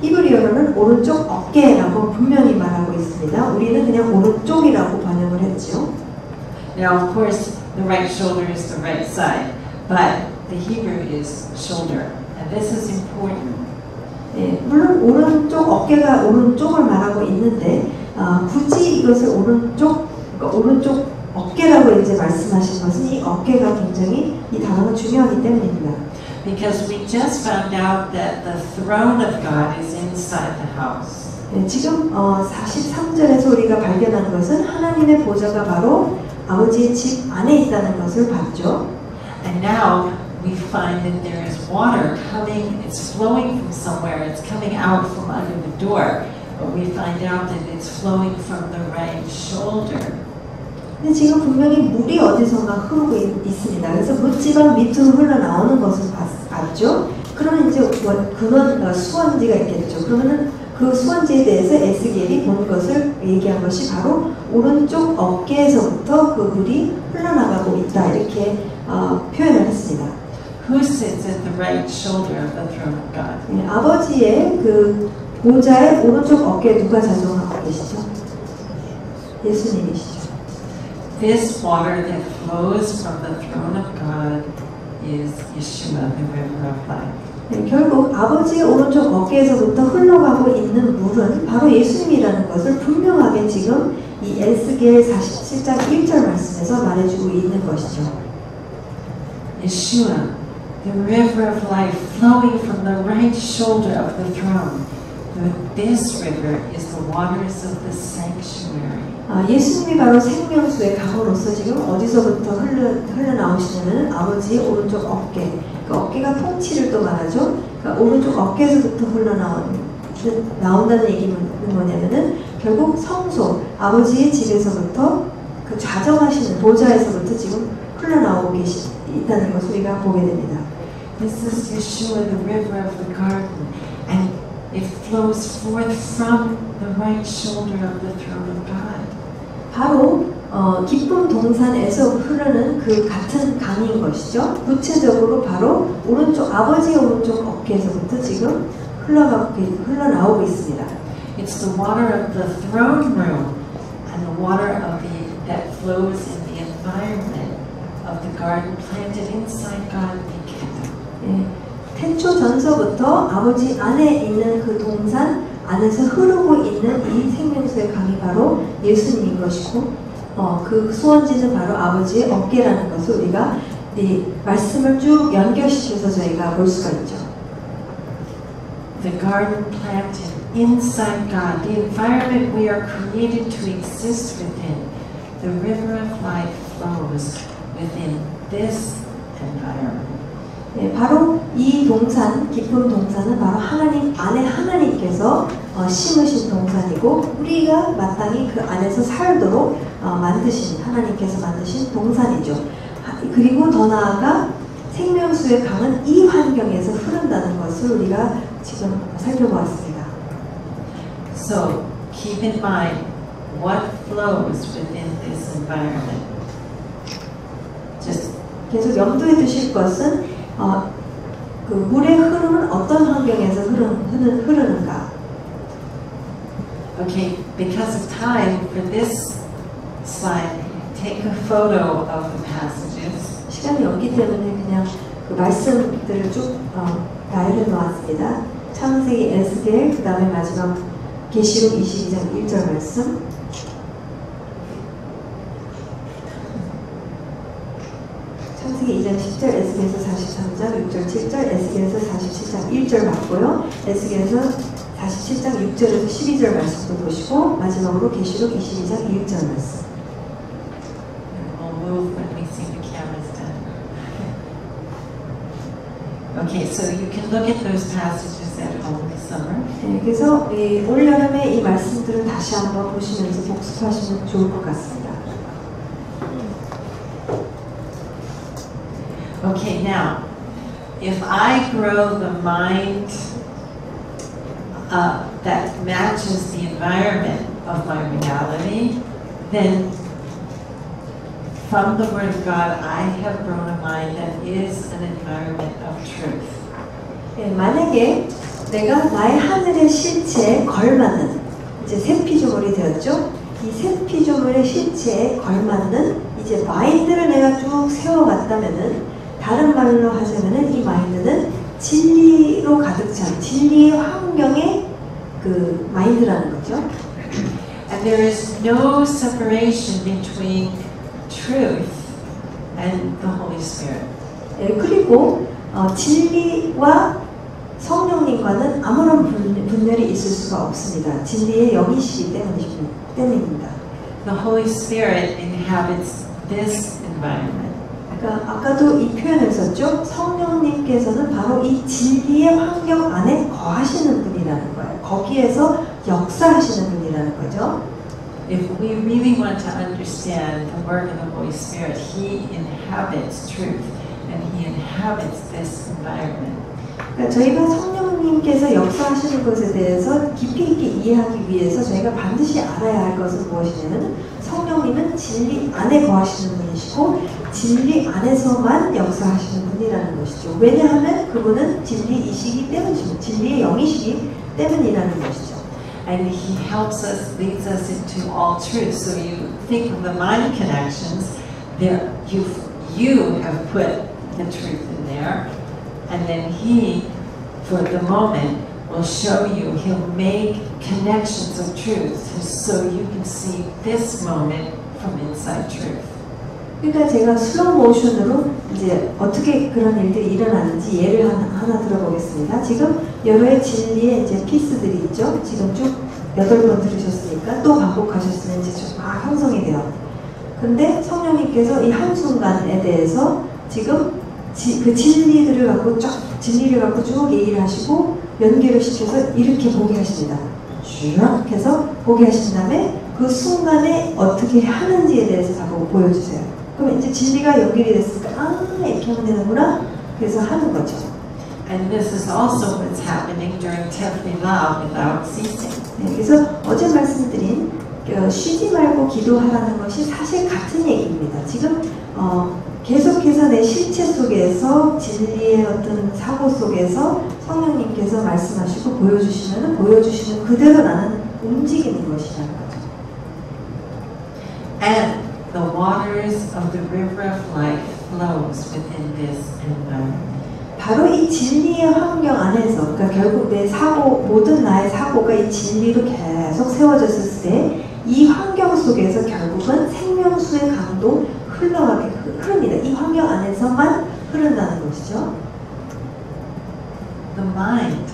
히브리어로는 오른쪽 어깨라고 분명히 말하고 있습니다. 우리는 그냥 오른쪽이라고 번역을 했죠. Now, of course, the right shoulder is the right side, but the Hebrew is shoulder, and this is important. 예, 물론 오른쪽 어깨가 오른쪽을 말하고 있는데 굳이 이것을 오른쪽 어깨라고 이제 말씀하신 것은 이 어깨가 굉장히 이 단어가 중요하기 때문입니다. Because we just found out that the throne of God is inside the house. 네, 지금 43절에서 우리가 발견한 것은 하나님의 보좌가 바로 아버지의 집 안에 있다는 것을 봤죠. And now we find that there is water coming, it's flowing from somewhere, it's coming out from under the door, but we find out that it's flowing from the right shoulder. 근데 지금 분명히 물이 어디선가 흐르고 있습니다. 그래서 문지방 밑으로 흘러나오는 것을 봤죠. 그러면 이제 근원 수원지가 있겠죠. 그러면은 그 수원지에 대해서 에스겔이 본 것을 얘기한 것이 바로 오른쪽 어깨에서부터 그 물이 흘러나가고 있다 이렇게 표현을 했습니다. Who sits at the right shoulder of the throne of God? 네, 아버지의 그 보좌의 오른쪽 어깨에 누가 자정하고 계시죠? 예수님이시죠. This water that flows from the throne of God is Yeshua, the river of life. 네, 결국 아버지의 오른쪽 어깨에서부터 흘러가고 있는 물은 바로 예수님이라는 것을 분명하게 지금 이 에스겔 47장 1절 말씀에서 말해주고 있는 것이죠. Yeshua, the river of life flowing from the right shoulder of the throne. This river is the waters of the sanctuary. 예수님이 바로 생명수의 강으로서 지금 어디서부터 흘러나오시냐면 아버지의 오른쪽 어깨, 그 어깨가 통치를 또 말하죠. 그러니까 오른쪽 어깨에서부터 나온다는 얘기는 뭐냐면은 결국 성소, 아버지의 집에서부터 그 좌정하시는 보좌에서부터 지금 흘러나오고 있다는 것을 우리가 보게 됩니다. This is Yeshua, the river of the garden, and it flows forth from the right shoulder of the throne of God. 바로 기쁨 동산에서 흐르는 그 같은 강인 것이죠. 구체적으로 바로 오른쪽 아버지의 오른쪽 어깨에서부터 지금 흘러나오고 있습니다. It's the water of the throne room and the water of that flows in the environment of the garden planted inside God together. 예, 태초 전서부터 아버지 안에 있는 그 동산 안에서 흐르고 있는 이 생명수의 강이 바로 예수님인 것이고 그 수원지는 바로 아버지의 어깨라는 것을 우리가 이 말씀을 쭉 연결시켜서 저희가 볼 수가 있죠. The garden planted inside God, the environment we are created to exist within. The river of life flows within this environment. 네, 바로 이 동산, 기쁨 동산은 바로 하나님 안에 하나님께서 심으신 동산이고 우리가 마땅히 그 안에서 살도록 만드신 하나님께서 만드신 동산이죠. 그리고 더 나아가 생명수의 강은 이 환경에서 흐른다는 것을 우리가 지금 살펴보았습니다. So keep in mind what flows within this environment. Just 계속 염두에 두실 것은 그 물의 흐름은 어떤 환경에서 흐르는가? Okay, because of time, for this slide, take a photo of the passages. 시간이 없기 때문에 그냥 그 말씀들을 쭉 나열해 놓았습니다. 창세기 에스겔, 그 다음에 마지막 계시록 22장 1절 말씀. 창세기 2장 10절, 에스겔에서 43장 6절 7절, 에스겔에서 47장 1절 맞고요. 에스겔에서 47장 6절에서 12절 말씀도 보시고 마지막으로 계시록 22장 1절 말씀. We'll move when we see the cameras done. Okay, so you can look at those passages at home this summer. 네, 그래서 올 여름에 이 말씀들을 다시 한번 보시면서 복습하시면 좋을 것 같습니다. Okay, now, if I grow the mind that matches the environment of my reality, then from the Word of God, I have grown a mind that is an environment of truth. 네, 만약에 내가 나의 하늘의 실체에 걸맞는, 이제 새 피조물이 되었죠? 이 새 피조물의 실체에 걸맞는 이제 마인드를 내가 쭉 세워갔다면은, 다른 말로 하자면은 이 마인드는 진리로 가득 찬 진리의 환경의 그 마인드라는 거죠. And there is no separation between truth and the Holy Spirit. 네, 그리고 진리와 성령님과는 아무런 분열이 있을 수가 없습니다. 진리의 영이시기 때문입니다. The Holy Spirit inhabits this environment. 그러니까 아까도 이 표현을 썼죠. 성령님께서는 바로 이 진리의 환경 안에 거하시는 분이라는 거예요. 거기에서 역사하시는 분이라는 거죠. If we really want to understand the work of the Holy Spirit, He inhabits truth and He inhabits this environment. 그러니까 저희가 성령님께서 역사하시는 것에 대해서 깊이 있게 이해하기 위해서 저희가 반드시 알아야 할 것은 무엇이냐면 성령님은 진리 안에 거하시는 분이시고 진리 안에서만 역사하시는 분이라는 것이죠. 왜냐하면 그분은 진리이시기 때문이시고 진리의 영이시기 때문이라는 것이죠. And He helps us, leads us into all truth. So you think of the mind connections, there you have put the truth in there, and then He, for the moment, will show you. He'll make connections of truth, so you can see this moment from inside truth. 그러니까 제가 슬로우 모션으로 이제 어떻게 그런 일들이 일어나는지 예를 하나 들어보겠습니다. 지금 여러의 진리의 이제 피스들이 있죠. 지금 쭉 8번 들으셨으니까 또 반복하셨으면 이제 좀 막 형성이 돼요. 근데 성령님께서 이 한순간에 대해서 지금 그 진리를 갖고 쭉 얘기를 하시고 연결을 시켜서 이렇게 보게 하십니다. 쭉 해서 보게 하신 다음에 그 순간에 어떻게 하는지에 대해서 다 보여주세요. 그럼 이제 진리가 연결이 됐으니까 이렇게 하면 되는구나. 그래서 하는 거죠. And this is also what's happening during Tefillah without ceasing. 네, 그래서 어제 말씀드린 쉬지 말고 기도하라는 것이 사실 같은 얘기입니다. 지금 계속해서 내 실체 속에서 진리의 어떤 사고 속에서 성령님께서 말씀하시고 보여주시는 그대로 나는 움직이는 것이라는 거죠. And the waters of the river of life flows within this environment. 바로 이 진리의 환경 안에서, 그러니까 결국 내 사고, 모든 나의 사고가 이 진리로 계속 세워졌을 때 이 환경 속에서 결국은 생명수의 강도 흘러가게 흐릅니다. 이 환경 안에서만 흐른다는 것이죠. The mind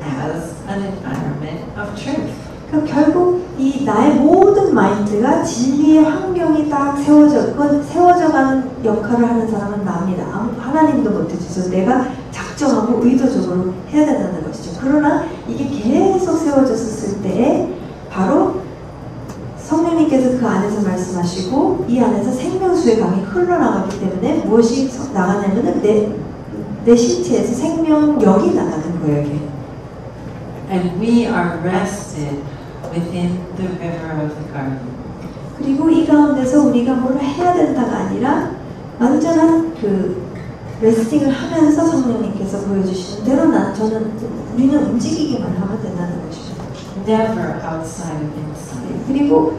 as an environment of truth. 그러니까 결국 이 나의 모든 마인드가 진리의 환경이 딱 세워져가는 역할을 하는 사람은 나입니다. 하나님도 못해주셔서 내가 작정하고 의도적으로 해야 된다는 것이죠. 그러나 이게 계속 세워졌을 때에 바로 성령님께서 그 안에서 말씀하시고 이 안에서 생명수의 강이 흘러나가기 때문에 무엇이 나가냐면 내 실체에서 생명력이 나가는 거예요. 이게. And we are rested within the river of the garden. 그리고 이 가운데서 우리가 뭘 해야 된다가 아니라 완전한 그 레스팅을 하면서 성령님께서 보여주시는 대로 우리는 움직이기만 하면 된다는 것이죠. Never outside of inside. 그리고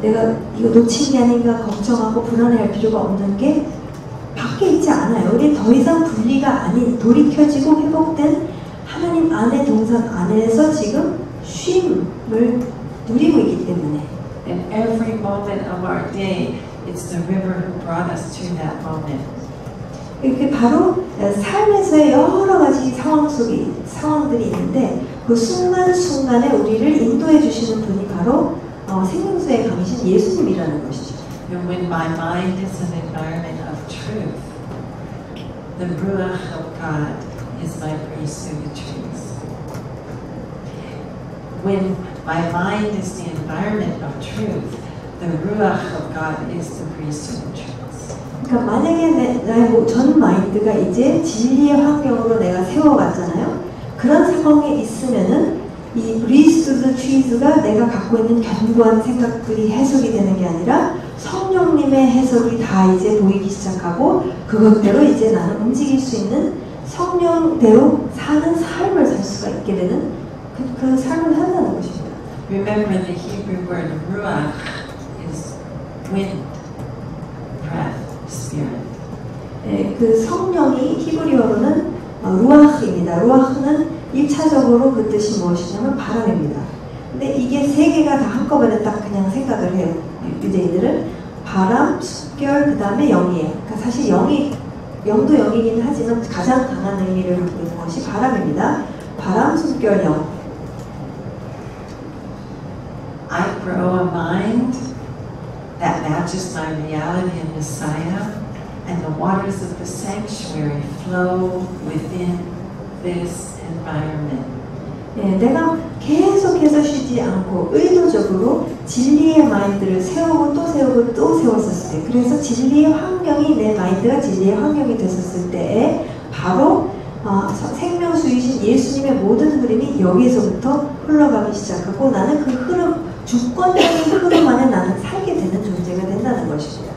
내가 이거 놓친 게 아닌가 걱정하고 불안해할 필요가 없는 게 밖에 있지 않아요. 우리 더 이상 분리가 아닌 돌이켜지고 회복된 하나님 안에 동산 안에서 지금 쉼을 누리고 있기 때문에 In every moment of our day, it's the river who brought us to that moment. 이렇게 바로 삶에서의 여러 가지 상황들이 있는데 그 순간순간에 우리를 인도해 주시는 분이 바로 생명수의 강이신 예수님이라는 것이죠. And when my mind is an environment of truth, the Ruach of God is my breeze through the trees. When my mind is the environment of truth, the Ruach of God is the breeze through the trees. 그러니까 만약에 나의 전 마인드가 이제 진리의 환경으로 내가 세워갔잖아요. 그런 상황에 있으면은 이 breeze through the trees가 내가 갖고 있는 견고한 생각들이 해석이 되는 게 아니라 성령님의 해석이 다 이제 보이기 시작하고 그것대로 이제 나는 움직일 수 있는 성령대로 사는 삶을 살 수가 있게 되는 그 삶을 산다는 것입니다. Remember the Hebrew word ruach is wind, breath, spirit. 네, 그 성령이 히브리어로는 루아흐입니다. 루아흐는 1차적으로 그 뜻이 무엇이냐면 바람입니다. 근데 이게 세 개가 다 한꺼번에 딱 그냥 생각을 해요. 유대인들은 바람, 숫결, 그 다음에 영이에요. 그러니까 사실 영도 영이긴 하지만 가장 강한 의미를 갖고 있는 것이 바람입니다. 바람, 숫결, 영. I grow a mind that matches my reality in Messiah, and the waters of the sanctuary flow within this environment. 예, 내가 계속해서 쉬지 않고 의도적으로 진리의 마인드를 세우고 또 세우고 또 세웠었을 때, 그래서 진리의 환경이 내 마인드가 진리의 환경이 됐었을 때에 바로 생명수이신 예수님의 모든 흐름이 여기에서부터 흘러가기 시작하고 나는 그 흐름, 주권적인 흐름 안에 나는 살게 되는 존재가 된다는 것입니다.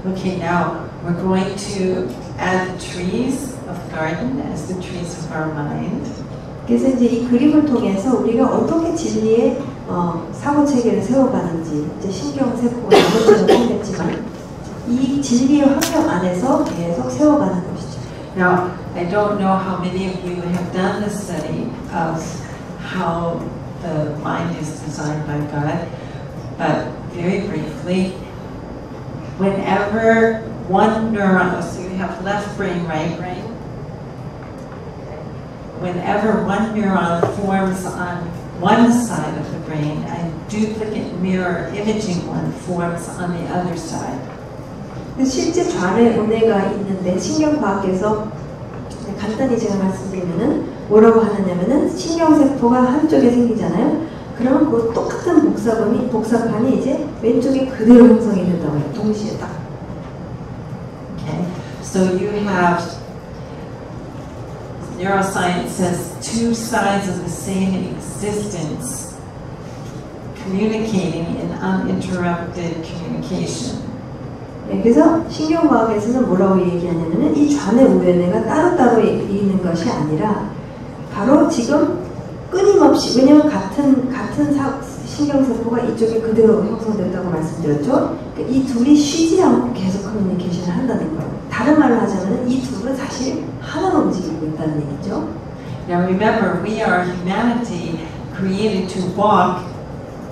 Okay, now we're going to add the trees of the garden as the trees of our mind. 그래서 이제 이 그림을 통해서 우리가 어떻게 진리의 사고 체계를 세워가는지 이제 신경세포가 나머지는 생겼지만 이 진리의 환경 안에서 계속 세워가는 것이죠. Now, I don't know how many of you have done the study of how the mind is designed by God, but very briefly, whenever one neuron, so you have left brain, right brain, whenever one neuron forms on one side of the brain, a duplicate mirror imaging one forms on the other side. 실제 좌뇌 우뇌가 있는데 신경과학에서 간단히 제가 말씀드리면은 뭐라고 하느냐면은 신경세포가 한쪽에 생기잖아요. 그러면 그 똑같은 복사판이 이제 왼쪽에 그대로 형성이 된다고 해요. 동시에 딱. Okay, so you have, neuroscience says, two sides of the same existence communicating in uninterrupted communication. 네, 그래서 신경과학에서는 뭐라고 얘기하냐면은 이 좌뇌 우뇌가 따로따로 있는 것이 아니라 바로 지금 끊임없이, 왜냐면 같은 신경세포가 이쪽에 그대로 형성됐다고 말씀드렸죠. 그러니까 이 둘이 쉬지 않고 계속 커뮤니케이션을 한다는 거예요. 다른 말로 하자면 이 둘은 사실 하나로 움직이고 있다는 얘기죠. Now remember, we are humanity created to walk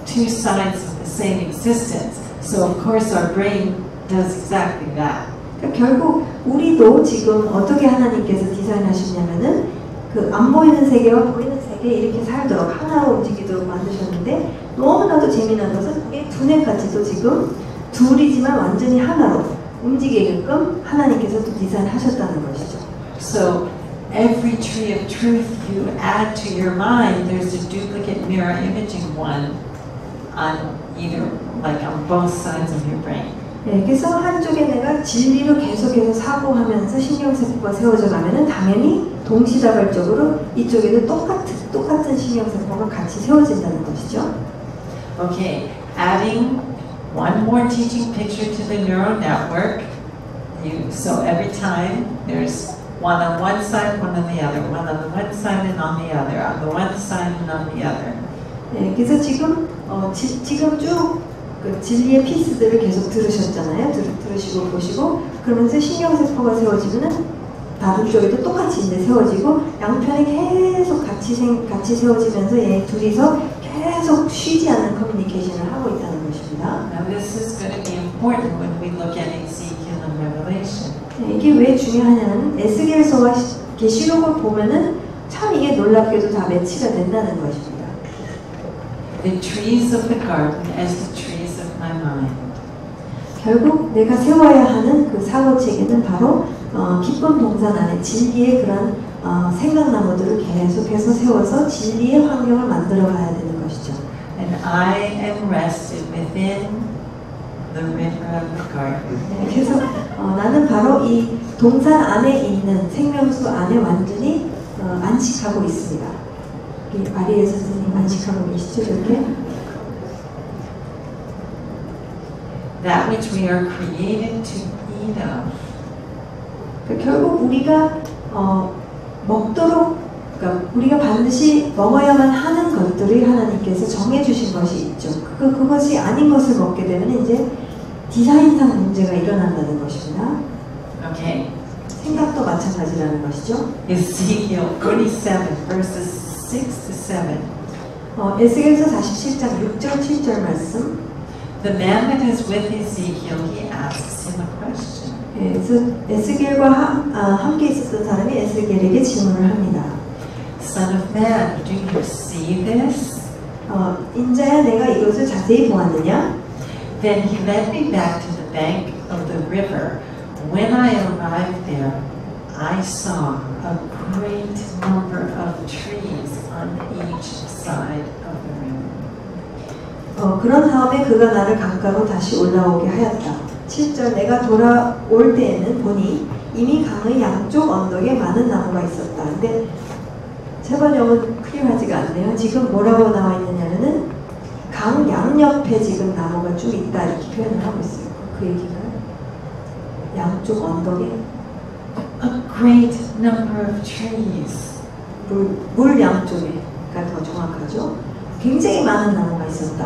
two sides of the same existence. So of course our brain does exactly that. 그러니까 결국 우리도 지금 어떻게 하나님께서 디자인하셨냐면은 그 안 보이는 세계와 보이는 세계 이렇게 살도록 하나로 움직이도록 만드셨는데 너무나도 재미난 것은 그게 두뇌까지도 지금 둘이지만 완전히 하나로 움직이게끔 하나님께서 또 디자인하셨다는 것이죠. So every tree of truth you add to your mind, there's a duplicate mirror imaging one on either, like on both sides of your brain. 네, 그래서 한쪽에 내가 진리로 계속해서 사고하면서 신경세포가 세워져 가면은 당연히 동시다발적으로 이쪽에도 똑같은 신경세포가 같이 세워진다는 것이죠. Okay, adding one more teaching picture to the neural network. So every time there's one on one side, one on the other, one on the one side and on the other, on the one side and on the other. 네, 그래서 지금 쭉 그 진리의 피스들을 계속 들으셨잖아요. 들으시고 보시고 그러면서 신경세포가 세워지면은 다른 쪽에도 똑같이 이제 세워지고 양편에 계속 같이 세워지면서 얘 둘이서 계속 쉬지 않는 커뮤니케이션을 하고 있다는 것입니다. Now this is going to be important when we look at Ezekiel and Revelation. 이게 왜 중요하냐면 에스겔서와 계시록을 보면은 참 이게 놀랍게도 다 매치가 된다는 것입니다. The trees of the garden as the trees of my mind. 결국 내가 세워야 하는 그 사고체계는 바로 기쁨 동산 안에 진리의 그런 생각나무들을 계속해서 세워서 진리의 환경을 만들어 가야 되는 것이죠. And I am rested within the river of the garden. 그래서 나는 바로 이 동산 안에 있는 생명수 안에 완전히 안식하고 있습니다. 마리에 선생님 안식하고 계시죠? 이렇게? That which we are created to eat of. 결국 우리가 먹도록, 그러니까 우리가 반드시 먹어야만 하는 것들이 하나님께서 정해주신 것이 있죠. 그것이 아닌 것을 먹게 되면 이제 디자인상 문제가 일어난다는 것입니다. Okay. 생각도 마찬가지라는 것이죠. Ezekiel 47 verses 6 to 7. 에스겔서 47장 6절 7절 말씀. The man that is with Ezekiel, he asks him a question. 그래서 에스겔과 함께 있었던 사람이 에스겔에게 질문을 합니다. Son of man, do you see this? 인자야, 내가 이것을 자세히 보았느냐? Then he led me back to the bank of the river. When I arrived there, I saw a great number of trees on each side of the river. 그런 다음에 그가 나를 강가로 다시 올라오게 하였다. 7절 내가 돌아올 때에는 보니 이미 강의 양쪽 언덕에 많은 나무가 있었다. 근데 세번역은 클리어하지가 않네요. 지금 뭐라고 나와 있느냐면은 강 양옆에 지금 나무가 쭉 있다 이렇게 표현을 하고 있어요. 그 얘기가 양쪽 언덕에 A great number of trees. 물 양쪽에가 더 정확하죠. 굉장히 많은 나무가 있었다.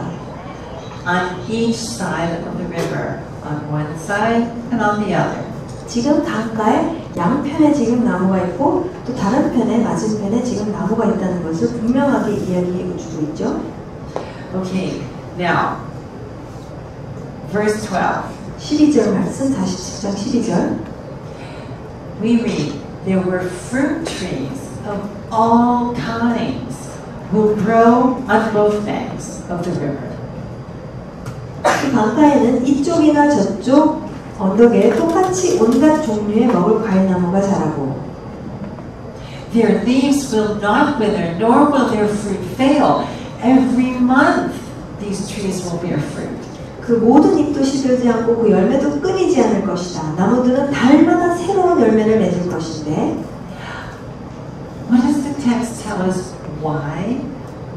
On each side of the river, on one side and on the other. 지금 강가에 양편에 지금 나무가 있고 또 다른 편에 맞은편에 지금 나무가 있다는 것을 분명하게 이야기해 주고 있죠. Okay, now, verse 12. 12절 말씀, 47장 12절. We read, there were fruit trees of all kinds will grow on both banks of the river. 그 강가에는 이쪽이나 저쪽 언덕에 똑같이 온갖 종류의 먹을 과일나무가 자라고 Their leaves will not wither, nor will their fruit fail. Every month these trees will bear fruit. 그 모든 잎도 시들지 않고 그 열매도 끊이지 않을 것이다. 나무들은 달마다 새로운 열매를 맺을 것인데 What does the text tell us? Why?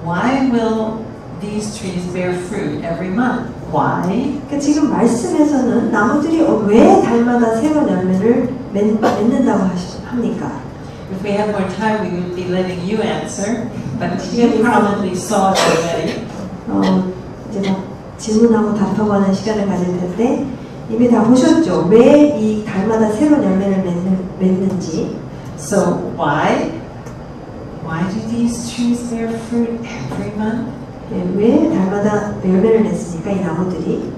Why will these trees bear fruit every month? Why? 그러니까 지금 말씀에서는 나무들이 왜 달마다 새로운 열매를 맺는다고 합니까? If we had more time, we would be letting you answer, but you probably saw it already. 이제 막 질문하고 답하고 하는 시간을 가질 텐데 이미 다 보셨죠? 왜 이 달마다 새로운 열매를 맺는지. So why do these trees bear fruit every month? 왜 달마다 열매를 맺습니까? 이 나무들이.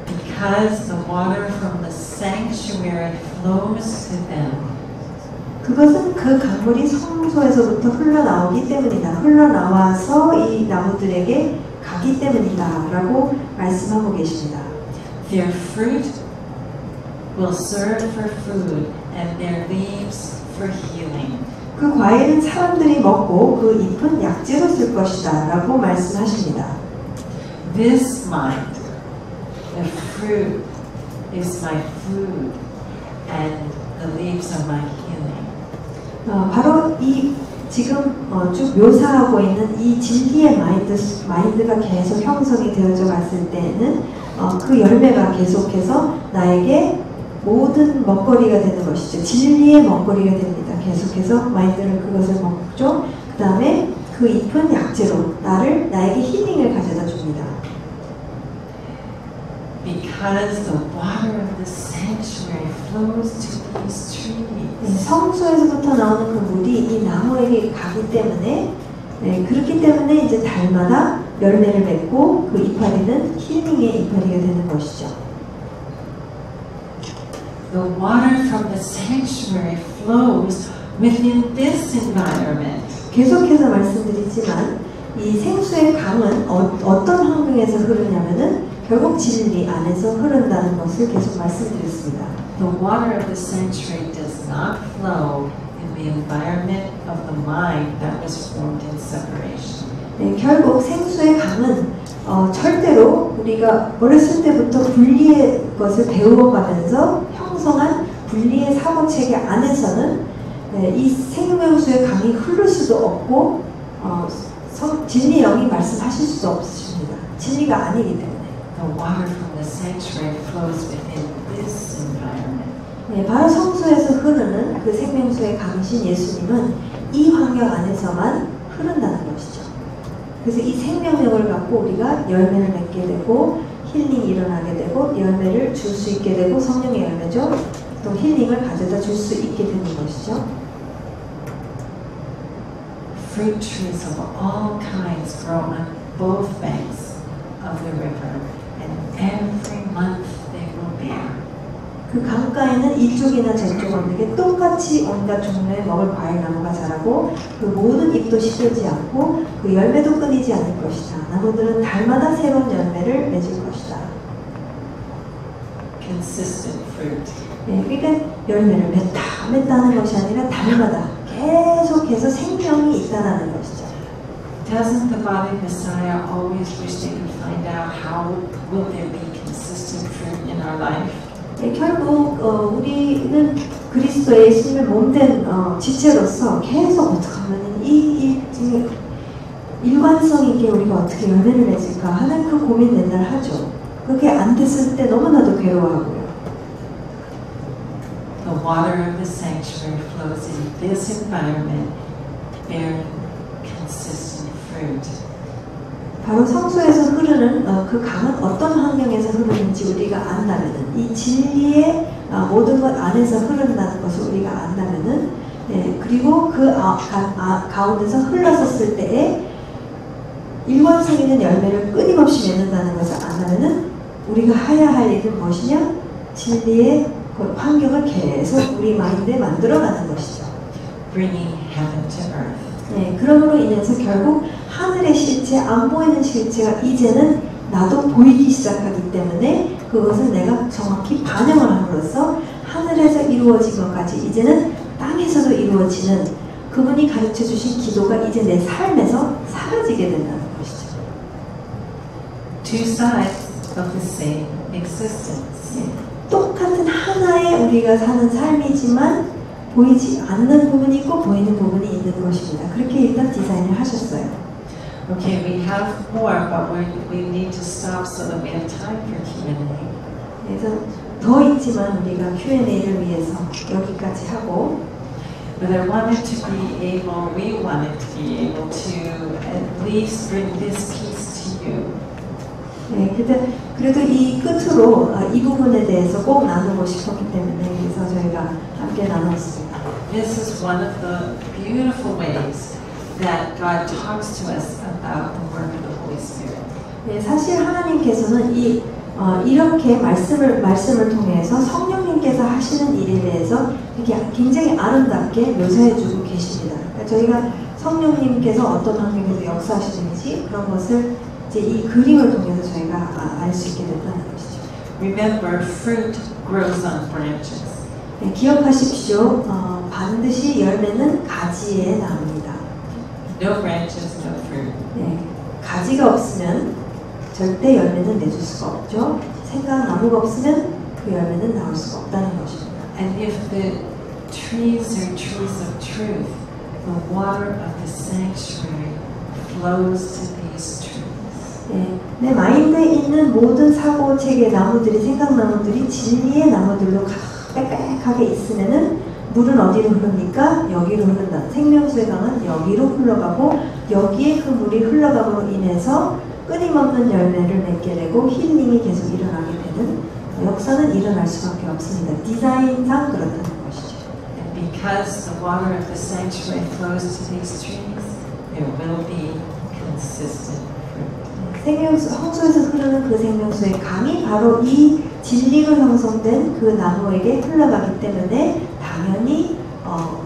Because the water from the sanctuary flows to them. 그것은 그 강물이 성소에서부터 흘러나오기 때문이다. 흘러나와서 이 나무들에게 가기 때문이다. 라고 말씀하고 계십니다. Their fruit will serve for food and their leaves for healing. 그 과일은 사람들이 먹고 그 잎은 약재로 쓸 것이다. 라고 말씀하십니다. This mind, the fruit is my food and the leaves are my healing. 바로 이 지금 쭉 묘사하고 있는 이 진리의 마인드가 계속 형성이 되어져 갔을 때는 그 열매가 계속해서 나에게 모든 먹거리가 되는 것이죠. 진리의 먹거리가 됩니다. 계속해서 마인드는 그것을 먹죠. 그 다음에 그 잎은 약재로 나에게 힐링을 가져다 줍니다. Because because the water of the sanctuary flows to these trees. 성소에서부터 나오는 그 물이 이 나무에게 가기 때문에 그렇기 때문에 이제 달마다 열매를 맺고 그 이파리는 힐링의 이파리가 되는 것이죠. The water from the sanctuary flows within this environment. 계속해서 말씀드리지만 이 생수의 강은 어떤 환경에서 흐르냐면은 결국 진리 안에서 흐른다는 것을 계속 말씀드렸습니다. The water of the sanctuary does not flow in the environment of the mind that was formed in separation. 결국 생수의 강은 절대로 우리가 어렸을 때부터 분리의 것을 배워가면서 형성한 분리의 사고체계 안에서는 이 생명수의 강이 흐를 수도 없고 진리 영이 말씀하실 수도 없으십니다. 진리가 아니기 때문에. The water from the sanctuary flows within this environment. 바로 성소에서 흐르는 그 생명수의 강이신 예수님은 이 환경 안에서만 흐른다는 것이죠. 그래서 이 생명력을 갖고 우리가 열매를 맺게 되고 힐링이 일어나게 되고 열매를 줄 수 있게 되고 성령의 열매죠. 또 힐링을 가져다 줄 수 있게 되는 것이죠. Fruit trees of all kinds grow on both banks of the river, and every month they will bear. 그 강가에는 이쪽이나 저쪽 없는 똑같이 온갖 종류의 먹을 과일 나무가 자라고 그 모든 잎도 시들지 않고 그 열매도 끊이지 않을 것이다. 나무들은 달마다 새로운 열매를 맺을 것이다. Consistent fruit. 그러니까 열매를 맺다는 것이 아니라 달마다 계속해서 생명이 있다는 것이죠. Doesn't the body Messiah always wish they could find out how will there be consistent fruit in our life? 결국 우리는 그리스도의 예수님의 몸된 지체로서 계속 어떻게 하면 이 일관성 있게 우리가 어떻게 열매를 맺을까 하는 그 고민 맨날 하죠. 그게 안 됐을 때 너무나도 괴로워하고요. The water of the sanctuary flows in this environment, bearing consistent fruit. 바로 성소에서 흐르는 그 강은 어떤 환경에서 흐르는지 우리가 안다면은 이 진리의 모든 것 안에서 흐른다는 것을 우리가 안다면은 그리고 그 가운데서 흘러섰을 때에 일관성 있는 열매를 끊임없이 맺는다는 것을 안다면은 우리가 해야 할 일은 무엇이냐? 진리의 그 환경을 계속 우리 마인드에 만들어가는 것이죠. Bringing heaven to earth. 그러므로 인해서 결국 하늘의 실체, 안 보이는 실체가 이제는 나도 보이기 시작하기 때문에 그것을 내가 정확히 반영을 함으로써 하늘에서 이루어진 것까지 이제는 땅에서도 이루어지는 그분이 가르쳐 주신 기도가 이제 내 삶에서 사라지게 된다는 것이죠. Two sides of the same existence. 똑같은 하나의 우리가 사는 삶이지만 보이지 않는 부분이 있고 보이는 부분이 있는 것입니다. 그렇게 일단 디자인을 하셨어요. Okay, we have more, but we need to stop so that we have time for Q&A. 그래서 더 있지만 우리가 Q&A를 위해서 여기까지 하고 But I wanted to be able, we wanted to be able to at least bring this piece to you. 그래도 이 끝으로 이 부분에 대해서 꼭 나누고 싶었기 때문에 그래서 저희가 함께 나눴습니다. This is one of the beautiful ways that God talks to us about the work of the Holy Spirit. 사실 하나님께서는 이렇게 말씀을 통해서 성령님께서 하시는 일에 대해서 이렇게 굉장히 아름답게 묘사해주고 계십니다. 그러니까 저희가 성령님께서 어떤 환경에서 역사하시는지 그런 것을 이제 이 그림을 통해서 저희가 알 수 있게 된다는 것이죠. Remember, fruit grows on branches. 기억하십시오. 반드시 열매는 가지에 나옵니다. No branches, no fruit. 가지가 없으면 절대 열매는 내줄 수가 없죠. 생각 나무가 없으면 그 열매는 나올 수가 없다는 것입니다. And if the trees are trees of truth, the water of the sanctuary flows to these trees. 내 마인드에 있는 모든 사고 체계 나무들이 생각나무들이 진리의 나무들로 빽빽하게 있으면은 물은 어디로 흐릅니까? 여기로 흐른다. 생명수의 강은 여기로 흘러가고 여기에 그 물이 흘러감으로 인해서 끊임없는 열매를 맺게 되고 힐링이 계속 일어나게 되는 역사는 일어날 수밖에 없습니다. 디자인상 그렇다는 것이죠. And because the water of the sanctuary flows to these trees, there will be consistent fruit. 생명수, 홍수에서 흐르는 그 생명수의 강이 바로 이 진리로 형성된 그 나무에게 흘러가기 때문에 당연히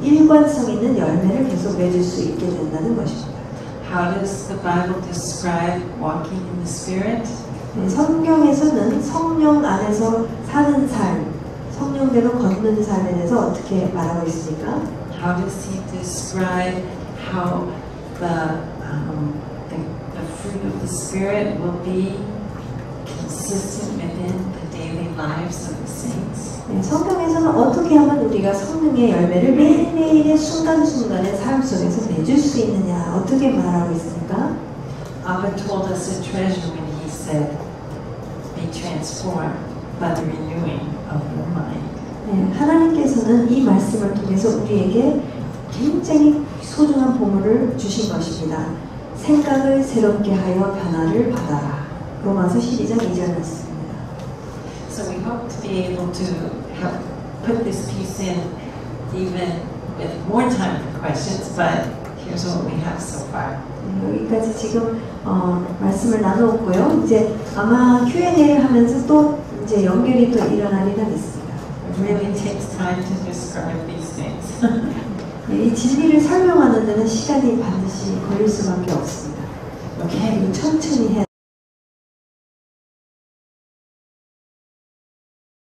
일관성 있는 열매를 계속 맺을 수 있게 된다는 것입니다. How does the Bible describe walking in the Spirit? 성경에서는 성령 안에서 사는 삶, 성령대로 걷는 삶에 대해서 어떻게 말하고 있습니까? How does he describe how the fruit of the Spirit will be consistent within the daily lives of the saints? 성경에서는 어떻게 하면 우리가 성령의 열매를 매일매일의 순간순간의 삶 속에서 맺을 수 있느냐, 어떻게 말하고 있습니까? Abba told us a treasure when he said, be transformed by the renewing of your mind. 하나님께서는 이 말씀을 통해서 우리에게 굉장히 소중한 보물을 주신 것입니다. 생각을 새롭게 하여 변화를 받아라. 로마서 12장 2절 말씀입니다. So we hope to be able to have put this piece in even with more time for questions, but here's what we have so far. 여기까지 지금 말씀을 나누었고요. 이제 아마 Q&A를 하면서 또 이제 연결이 또 일어나긴 하겠습니다. It really takes time to describe these things. 이 진리를 설명하는 데는 시간이 반드시 걸릴 수밖에 없습니다. Okay. 천천히 해야